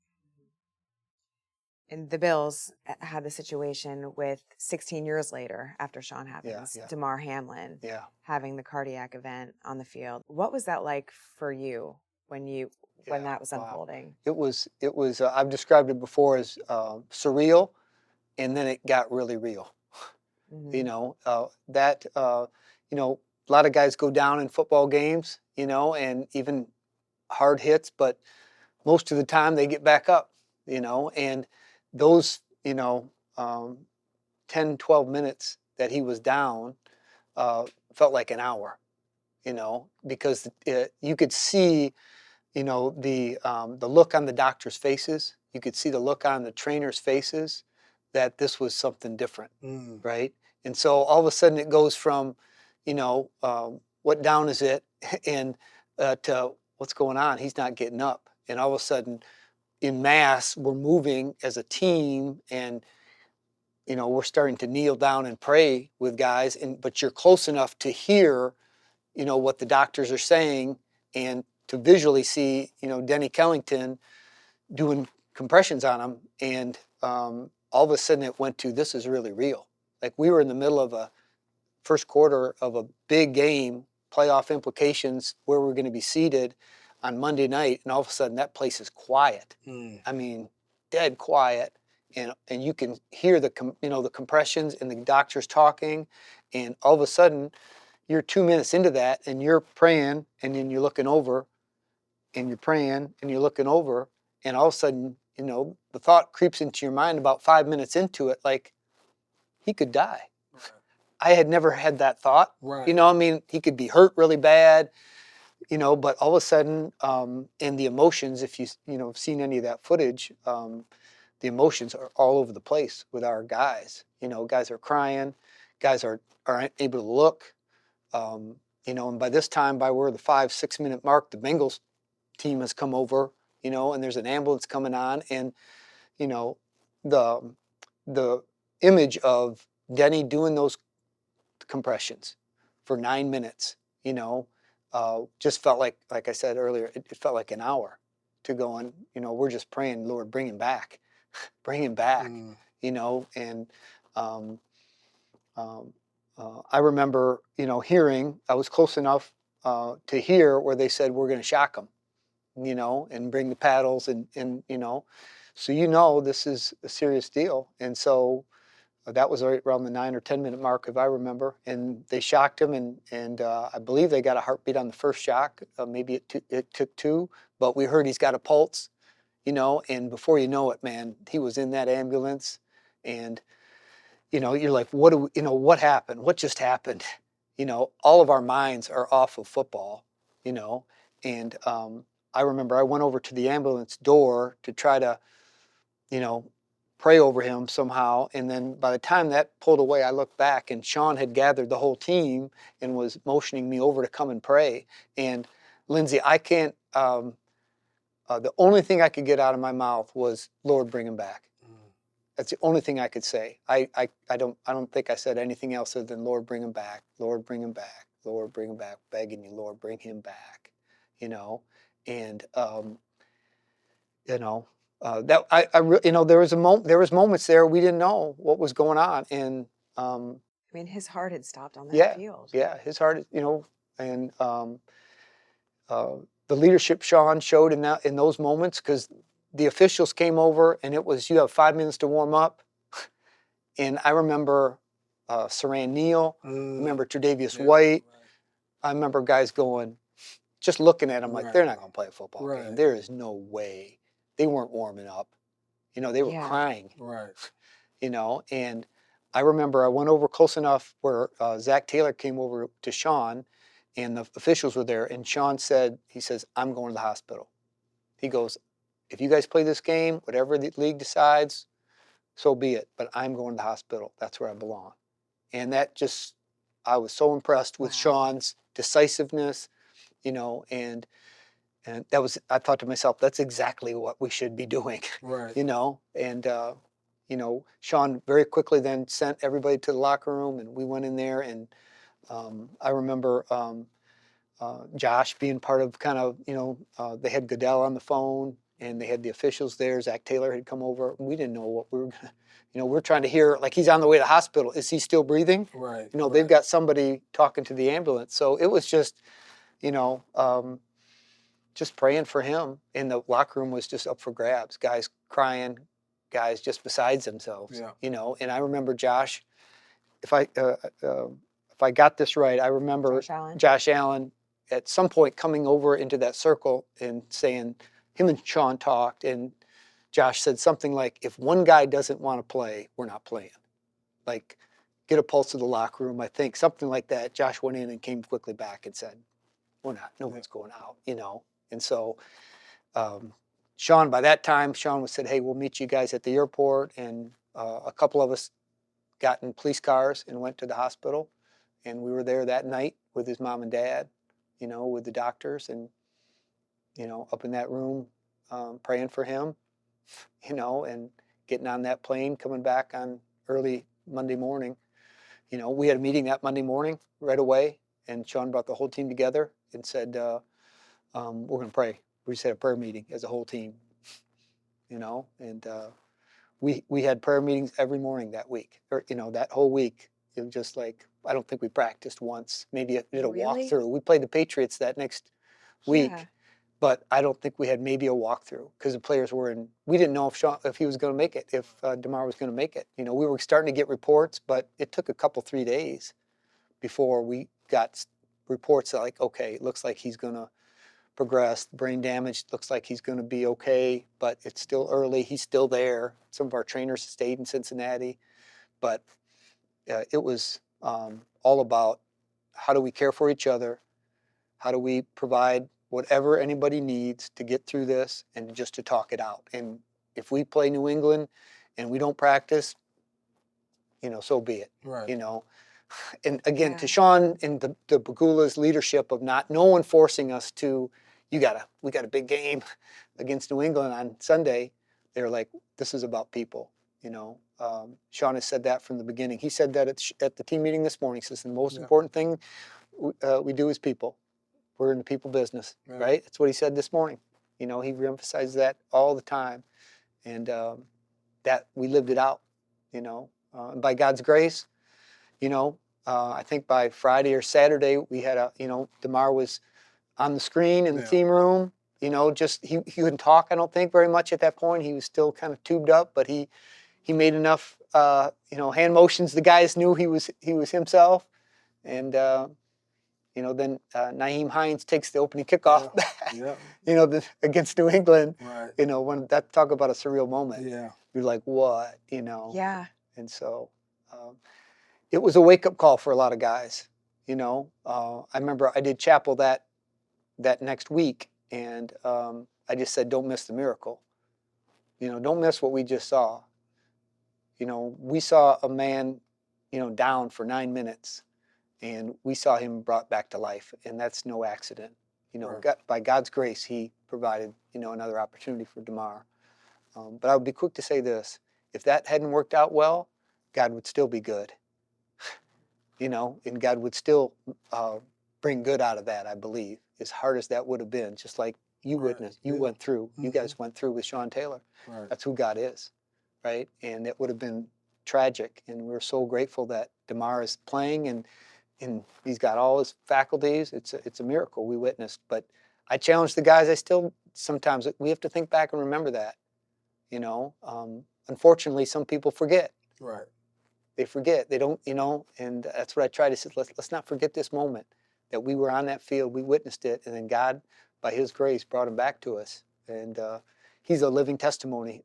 And the Bills had the situation with 16 years later, after Sean happens, DeMar Hamlin having the cardiac event on the field. What was that like for you when that was unfolding? It was. I've described it before as surreal, and then it got really real. A lot of guys go down in football games, and even hard hits, but most of the time they get back up, and those, 10, 12 minutes that he was down felt like an hour, because you could see, the look on the doctors' faces. You could see the look on the trainers' faces that this was something different, right? And so all of a sudden it goes from, what down is it, and to what's going on? He's not getting up. And all of a sudden, in mass, we're moving as a team, and we're starting to kneel down and pray with guys. But you're close enough to hear, what the doctors are saying, and to visually see, Denny Kellington doing compressions on him. And all of a sudden it went to, this is really real. Like, we were in the middle of a first quarter of a big game, playoff implications, where we're going to be seated on Monday night, and all of a sudden that place is quiet. I mean, dead quiet, and you can hear the compressions and the doctors talking, and all of a sudden you're 2 minutes into that, and you're praying, and then you're looking over, and you're praying, and you're looking over, and all of a sudden, the thought creeps into your mind about 5 minutes into it, like, he could die. I had never had that thought. Right. He could be hurt really bad, but all of a sudden, and the emotions, if have seen any of that footage, the emotions are all over the place with our guys. Guys are crying, guys aren't able to look, and by this time, by where the 5-6 minute mark, the Bengals team has come over, and there's an ambulance coming on, and, the the image of Denny doing those compressions for 9 minutes, just felt like I said earlier, it felt like an hour to go on. We're just praying, Lord, bring him back, bring him back. And um, um, I remember, hearing. I was close enough to hear where they said we're going to shock him, and bring the paddles and so this is a serious deal. And so that was right around the 9 or 10 minute mark, if I remember. And they shocked him, and I believe they got a heartbeat on the first shock. Maybe it took two, but we heard he's got a pulse, and before you know it, man, he was in that ambulance. And you're like, what happened? What just happened? All of our minds are off of football, and I remember I went over to the ambulance door to try to, you know, pray over him somehow. And then by the time that pulled away, I looked back and Sean had gathered the whole team and was motioning me over to come and pray. And Lindsay, I can't, the only thing I could get out of my mouth was, Lord, bring him back. That's the only thing I could say. I don't think I said anything else other than, Lord, bring him back. Lord, bring him back. Lord, bring him back. Begging you, Lord, bring him back. And that there was there was moments there we didn't know what was going on. And I mean, his heart had stopped on that yeah, field. yeah, his heart, and the leadership Sean showed in those moments, because the officials came over and it was, you have 5 minutes to warm up. And I remember Saran Neal, I remember Tre'Davious White. I remember guys going, just looking at them like, they're not going to play a football game. There is no way. They weren't warming up. They were crying. And I remember I went over close enough where Zach Taylor came over to Sean, and the officials were there. And Sean said, he says, I'm going to the hospital. He goes, if you guys play this game, whatever the league decides, so be it. But I'm going to the hospital. That's where I belong. And that just, I was so impressed with Sean's decisiveness, and that was, I thought to myself, that's exactly what we should be doing, and Sean very quickly then sent everybody to the locker room, and we went in there. And I remember Josh being part of kind of, they had Goodell on the phone and they had the officials there. Zach Taylor had come over. We didn't know what we were going to, we're trying to hear, like, he's on the way to the hospital. Is he still breathing? They've got somebody talking to the ambulance. So it was just, just praying for him. And the locker room was just up for grabs. Guys crying, guys just besides themselves, And I remember Josh, if I got this right, I remember Josh Allen at some point coming over into that circle and saying, him and Sean talked, and Josh said something like, if one guy doesn't want to play, we're not playing. Like, get a pulse of the locker room, I think, something like that. Josh went in and came quickly back and said, we're not, no one's going out, And so Sean, by that time, Sean said, hey, we'll meet you guys at the airport. And a couple of us got in police cars and went to the hospital. And we were there that night with his mom and dad, with the doctors, and, up in that room praying for him, and getting on that plane, coming back on early Monday morning. We had a meeting that Monday morning right away, and Sean brought the whole team together and said, we're going to pray. We just had a prayer meeting as a whole team, and we had prayer meetings every morning that week, or, that whole week. It was just like, I don't think we practiced once. Maybe did a walkthrough. We played the Patriots that next week, but I don't think we had maybe a walkthrough, because the players were in. We didn't know if he was going to make it, if DeMar was going to make it. We were starting to get reports, but it took 3 days before we got reports that, like, okay, it looks like he's going to progress. Brain damage, looks like he's going to be okay, but it's still early. He's still there. Some of our trainers stayed in Cincinnati, but it was all about, how do we care for each other? How do we provide whatever anybody needs to get through this, and just to talk it out? And if we play New England and we don't practice, so be it. And again, to Sean and the Bagula's leadership of no one forcing us to, we got a big game against New England on Sunday. They're like, this is about people. Sean has said that from the beginning. He said that at the team meeting this morning. He says the most important thing we do is people. we're in the people business, Yeah. right? That's what he said this morning. You know, he reemphasizes that all the time, and that we lived it out. You know, and by God's grace, you know, I think by Friday or Saturday we had DeMar was on the screen in the Yeah. team room. You know, just he couldn't talk, I don't think, very much at that point. He was still kind of tubed up, but he made enough hand motions. The guys knew he was himself, and then Naeem Hines takes the opening kickoff back, Yeah. against New England. Right. When that, talk about a surreal moment. Yeah. You're like, what, Yeah. And so it was a wake up call for a lot of guys. I remember I did chapel that next week, and I just said, don't miss the miracle. Don't miss what we just saw. We saw a man, down for 9 minutes, and we saw him brought back to life, and that's no accident. Right. By God's grace, he provided, another opportunity for DeMar. But I would be quick to say this: if that hadn't worked out well, God would still be good. And God would still bring good out of that, I believe, as hard as that would have been, just like you Right. witnessed, you Yeah. went through, Mm-hmm. you guys went through with Sean Taylor. Right. That's who God is, right? And it would have been tragic, and we're so grateful that DeMar is playing, and he's got all his faculties. It's a miracle we witnessed. But I challenge the guys. I still sometimes we have to think back and remember that. Unfortunately, some people forget. Right. They forget. They don't. And that's what I try to say. Let's not forget this moment that we were on that field. We witnessed it, and then God, by His grace, brought him back to us. And he's a living testimony.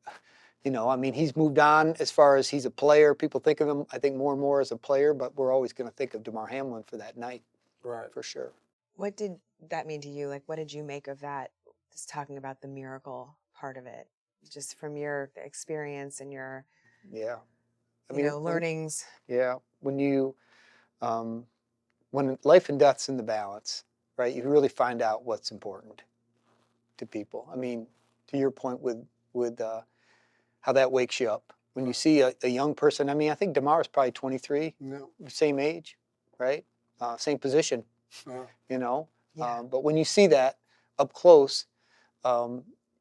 He's moved on as far as he's a player. People think of him, I think, more and more as a player, but we're always going to think of DeMar Hamlin for that night. Right. For sure. What did that mean to you? Like, what did you make of that? Just talking about the miracle part of it, just from your experience and your, Yeah. learnings. When life and death's in the balance, right, you really find out what's important to people. To your point with how that wakes you up. When you see a young person, I think DeMar is probably 23, No. same age, right? Same position, Uh, Yeah. But when you see that up close,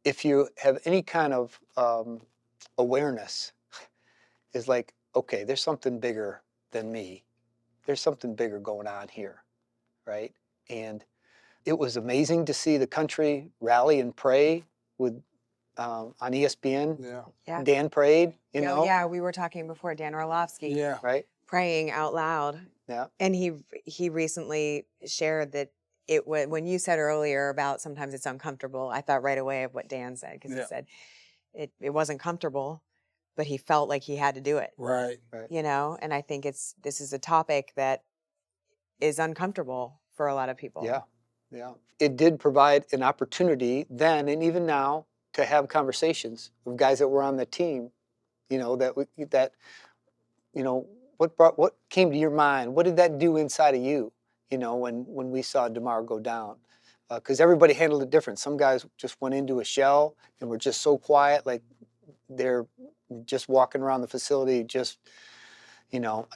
if you have any kind of awareness, is like, okay, there's something bigger than me. There's something bigger going on here, right? And it was amazing to see the country rally and pray with on ESPN. yeah. Yeah. Dan prayed, Yeah, we were talking before, Dan Orlovsky, Yeah. right? praying out loud. Yeah. And he recently shared that when you said earlier about sometimes it's uncomfortable, I thought right away of what Dan said, because he said it wasn't comfortable, but he felt like he had to do it. Right. And I think this is a topic that is uncomfortable for a lot of people. Yeah. Yeah. It did provide an opportunity then and even now to have conversations with guys that were on the team, what came to your mind? What did that do inside of you, when we saw DeMar go down? Because everybody handled it different. Some guys just went into a shell and were just so quiet, like they're just walking around the facility, just, not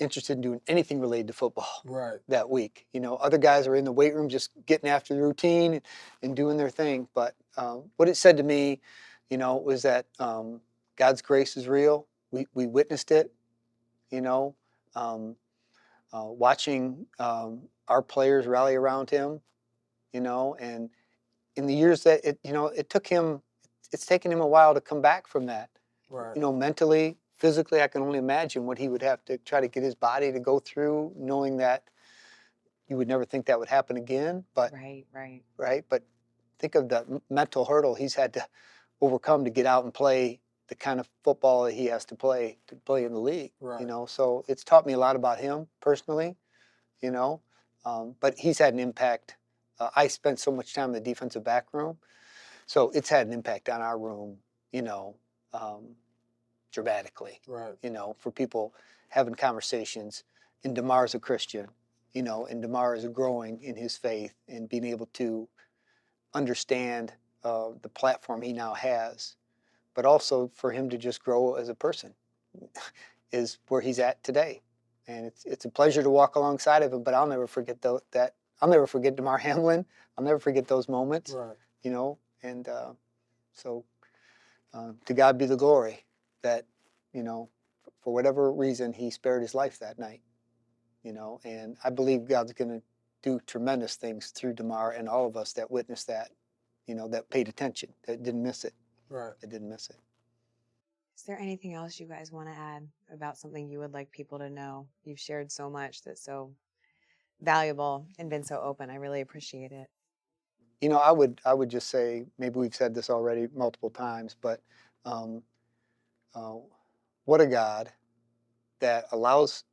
interested in doing anything related to football Right. that week. Other guys are in the weight room just getting after the routine and doing their thing. But what it said to me, was that God's grace is real. We witnessed it, watching our players rally around him, and in the years that it took him, it's taken him a while to come back from that. Right. Mentally, physically, I can only imagine what he would have to try to get his body to go through, knowing that you would never think that would happen again. But Right. But think of the mental hurdle he's had to overcome to get out and play the kind of football that he has to play in the league. Right. So it's taught me a lot about him personally. But he's had an impact. I spent so much time in the defensive back room, so it's had an impact on our room. Dramatically. Right. For people having conversations. And DeMar's a Christian, and DeMar is growing in his faith and being able to understand the platform he now has, but also for him to just grow as a person is where he's at today. And it's a pleasure to walk alongside of him, but I'll never forget that I'll never forget DeMar Hamlin. I'll never forget those moments. Right. You know, and so to God be the glory that, you know, for whatever reason he spared his life that night. You know, and I believe God's going to do tremendous things through DeMar and all of us that witnessed that. You know, that paid attention, that didn't miss it. Right. That didn't miss it. Is there anything else you guys want to add about something you would like people to know? You've shared so much that's so valuable and been so open. I really appreciate it. You know, I would just say, maybe we've said this already multiple times, but um, what a God that allows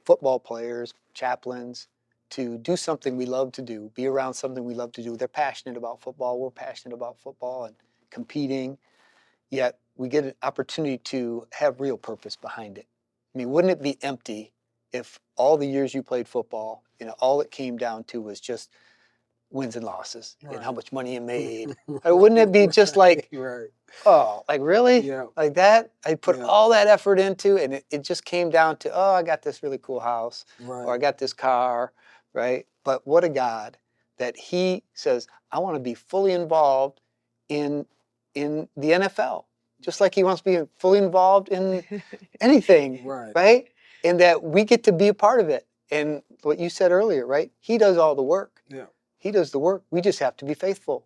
football players, chaplains, to do something we love to do, be around something we love to do. They're passionate about football. We're passionate about football and competing. Yet we get an opportunity to have real purpose behind it. I mean, wouldn't it be empty if all the years you played football, you know, all it came down to was just wins and losses Right. and how much money you made? Wouldn't it be just like, right. oh, like really? Yeah. Like that? I put Yeah. all that effort into, and it just came down to, oh, I got this really cool house, Right. or I got this car, right? But what a God that he says, I want to be fully involved in the NFL, just like he wants to be fully involved in anything, Right. right? And that we get to be a part of it. And what you said earlier, right? He does all the work. Yeah. He does the work. We just have to be faithful,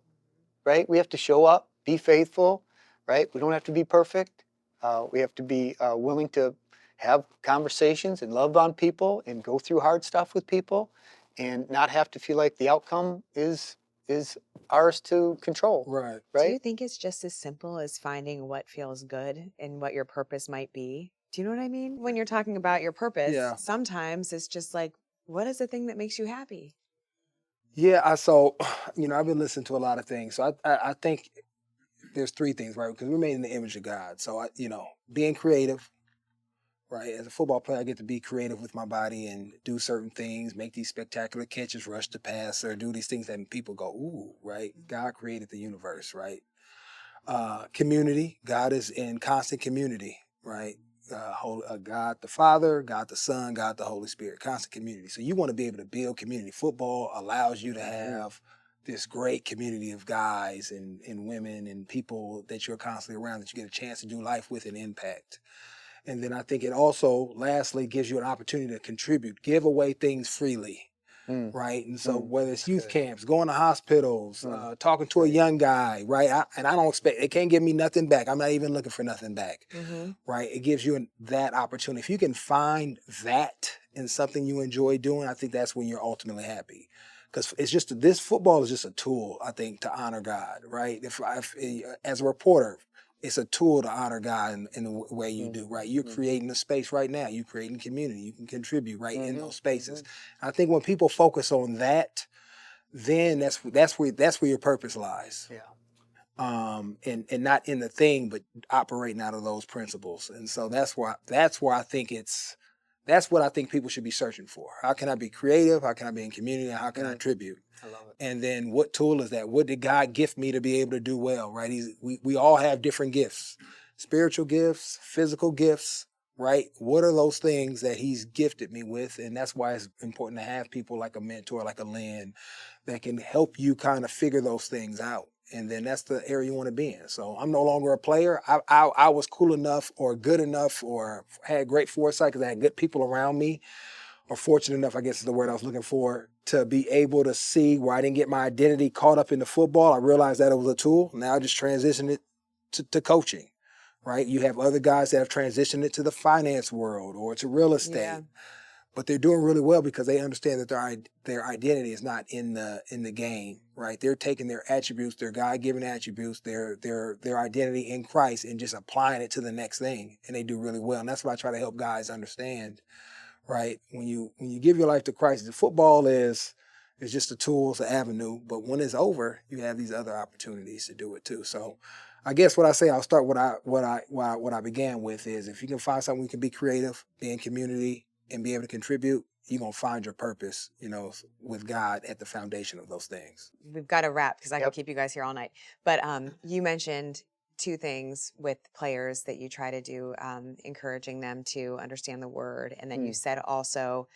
right? We have to show up, be faithful, right? We don't have to be perfect. We have to be willing to have conversations and love on people and go through hard stuff with people, and not have to feel like the outcome is ours to control. Right. Do you Right? think it's just as simple as finding what feels good and what your purpose might be? Do you know what I mean? When you're talking about your purpose, Yeah. sometimes it's just like, what is the thing that makes you happy? Yeah. So, you know, I've been listening to a lot of things. So I think there's three things, right? Because we're made in the image of God. So you know, being creative, right? As a football player, I get to be creative with my body and do certain things, make these spectacular catches, rush the passer, do these things that people go, ooh, right? God created the universe, right? Community, God is in constant community, right? God the Father, God the Son, God the Holy Spirit, constant community. So you want to be able to build community. Football allows you to have this great community of guys and women and people that you're constantly around that you get a chance to do life with and impact. And then I think it also, lastly, gives you an opportunity to contribute, give away things freely. Mm. Right. And so whether it's That's youth good. camps, going to hospitals, talking to a Right. young guy, right? And I don't expect, it can't give me nothing back. I'm not even looking for nothing back. Mm-hmm. Right. It gives you that opportunity. If you can find that in something you enjoy doing, I think that's when you're ultimately happy. Because it's just, this football is just a tool, I think, to honor God, right? If as a reporter, it's a tool to honor God in the way you do, right? You're creating a space right now. You're creating community. You can contribute right in those spaces. I think when people focus on that, then that's where your purpose lies. Yeah. And not in the thing, but operating out of those principles. And so that's where I think that's what I think people should be searching for. How can I be creative? How can I be in community? And how can I contribute? I love it. And then what tool is that? What did God gift me to be able to do well, right? We all have different gifts, spiritual gifts, physical gifts, right? What are those things that he's gifted me with? And that's why it's important to have people like a mentor, like a Len, that can help you kind of figure those things out. And then that's the area you want to be in. So I'm no longer a player. I was cool enough or good enough or had great foresight because I had good people around me, or fortunate enough, I guess is the word I was looking for, to be able to see where I didn't get my identity caught up in the football. I realized that it was a tool. Now I just transitioned it to coaching, right? You have other guys that have transitioned it to the finance world or to real estate. Yeah. But they're doing really well because they understand that their identity is not in the game, right? They're taking their attributes, their God-given attributes, their identity in Christ, and just applying it to the next thing, and they do really well. And that's what I try to help guys understand, right? When you give your life to Christ, the football is just a tool, it's an avenue. But when it's over, you have these other opportunities to do it too. So, I guess what I say, I'll start what I began with is, if you can find something you can be creative, be in community, and be able to contribute, you're going to find your purpose, you know, with God at the foundation of those things. We've got to wrap because I Yep. could keep you guys here all night. But you mentioned two things with players that you try to do, encouraging them to understand the word. And then you said also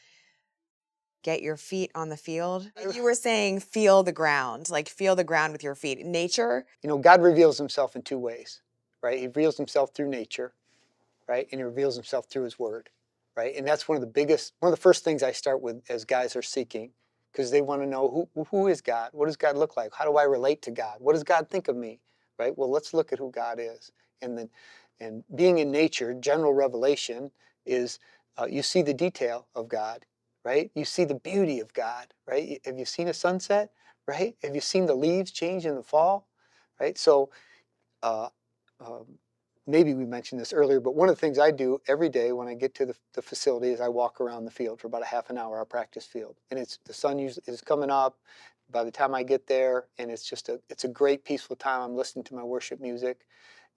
get your feet on the field. You were saying feel the ground, like feel the ground with your feet. Nature. You know, God reveals himself in two ways, right? He reveals himself through nature, right? And he reveals himself through his word, right? And that's one of the first things I start with as guys are seeking, because they want to know who is God? What does God look like? How do I relate to God? What does God think of me, right? Well, let's look at who God is. And being in nature, general revelation is you see the detail of God, right? You see the beauty of God, right? Have you seen a sunset, right? Have you seen the leaves change in the fall, right? So uh, um, maybe we mentioned this earlier, but one of the things I do every day when I get to the facility is I walk around the field for about a half an hour, our practice field. And the sun is coming up by the time I get there, and it's a great peaceful time. I'm listening to my worship music.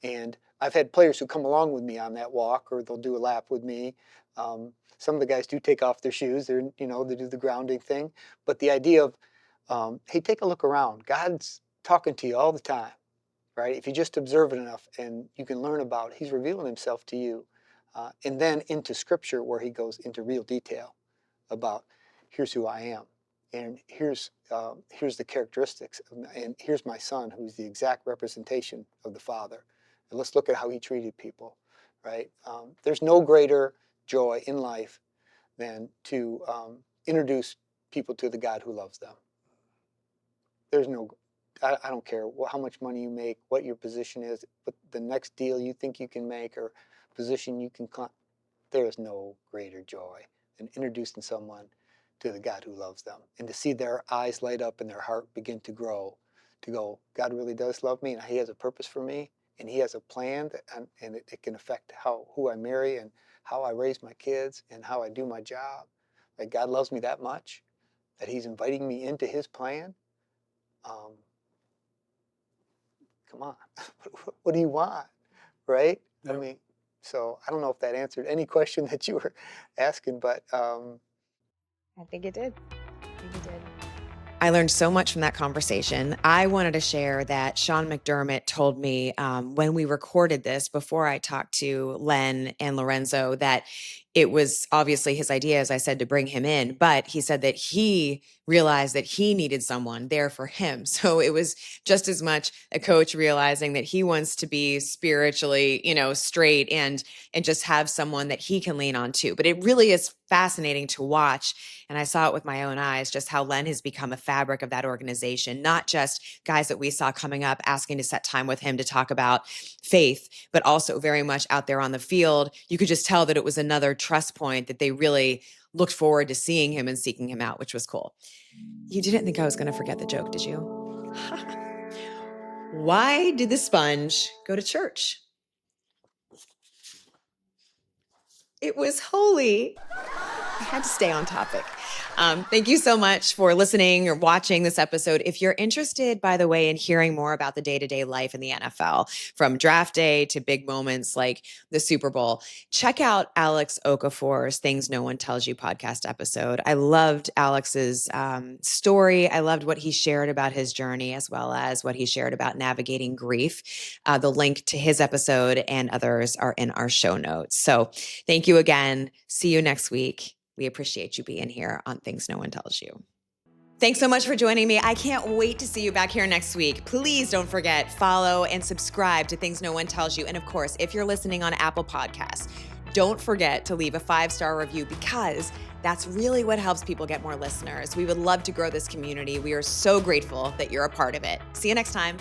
And I've had players who come along with me on that walk, or they'll do a lap with me. Some of the guys do take off their shoes. They do the grounding thing. But the idea of, hey, take a look around. God's talking to you all the time, right? If you just observe it enough, and you can learn about it, he's revealing himself to you. And then into Scripture, where he goes into real detail about, here's who I am, and here's the characteristics, and here's my son, who's the exact representation of the Father. And let's look at how he treated people, right? There's no greater joy in life than to introduce people to the God who loves them. There's no, I don't care how much money you make, what your position is, but the next deal you think you can make or position you can climb, there is no greater joy than introducing someone to the God who loves them, and to see their eyes light up and their heart begin to grow, to go, God really does love me, and he has a purpose for me, and he has a plan, and it can affect who I marry and how I raise my kids and how I do my job. That God loves me that much, that he's inviting me into his plan. Come on, what do you want, right? Yep. I mean, so I don't know if that answered any question that you were asking, but I think it did. I learned so much from that conversation. I wanted to share that Sean McDermott told me when we recorded this, before I talked to Len and Lorenzo, that it was obviously his idea, as I said, to bring him in, but he said that he realized that he needed someone there for him. So it was just as much a coach realizing that he wants to be spiritually, straight and just have someone that he can lean on to. But it really is fascinating to watch. And I saw it with my own eyes, just how Len has become a fabric of that organization, not just guys that we saw coming up asking to set time with him to talk about faith, but also very much out there on the field. You could just tell that it was another trust point, that they really looked forward to seeing him and seeking him out, which was cool. You didn't think I was going to forget the joke, did you? Why did the sponge go to church? It was holy. I had to stay on topic. Thank you so much for listening or watching this episode. If you're interested, by the way, in hearing more about the day-to-day life in the NFL, from draft day to big moments like the Super Bowl, check out Alex Okafor's Things No One Tells You podcast episode. I loved Alex's story. I loved what he shared about his journey, as well as what he shared about navigating grief. The link to his episode and others are in our show notes. So thank you again. See you next week. We appreciate you being here on Things No One Tells You. Thanks so much for joining me. I can't wait to see you back here next week. Please don't forget, follow and subscribe to Things No One Tells You. And of course, if you're listening on Apple Podcasts, don't forget to leave a 5-star review, because that's really what helps people get more listeners. We would love to grow this community. We are so grateful that you're a part of it. See you next time.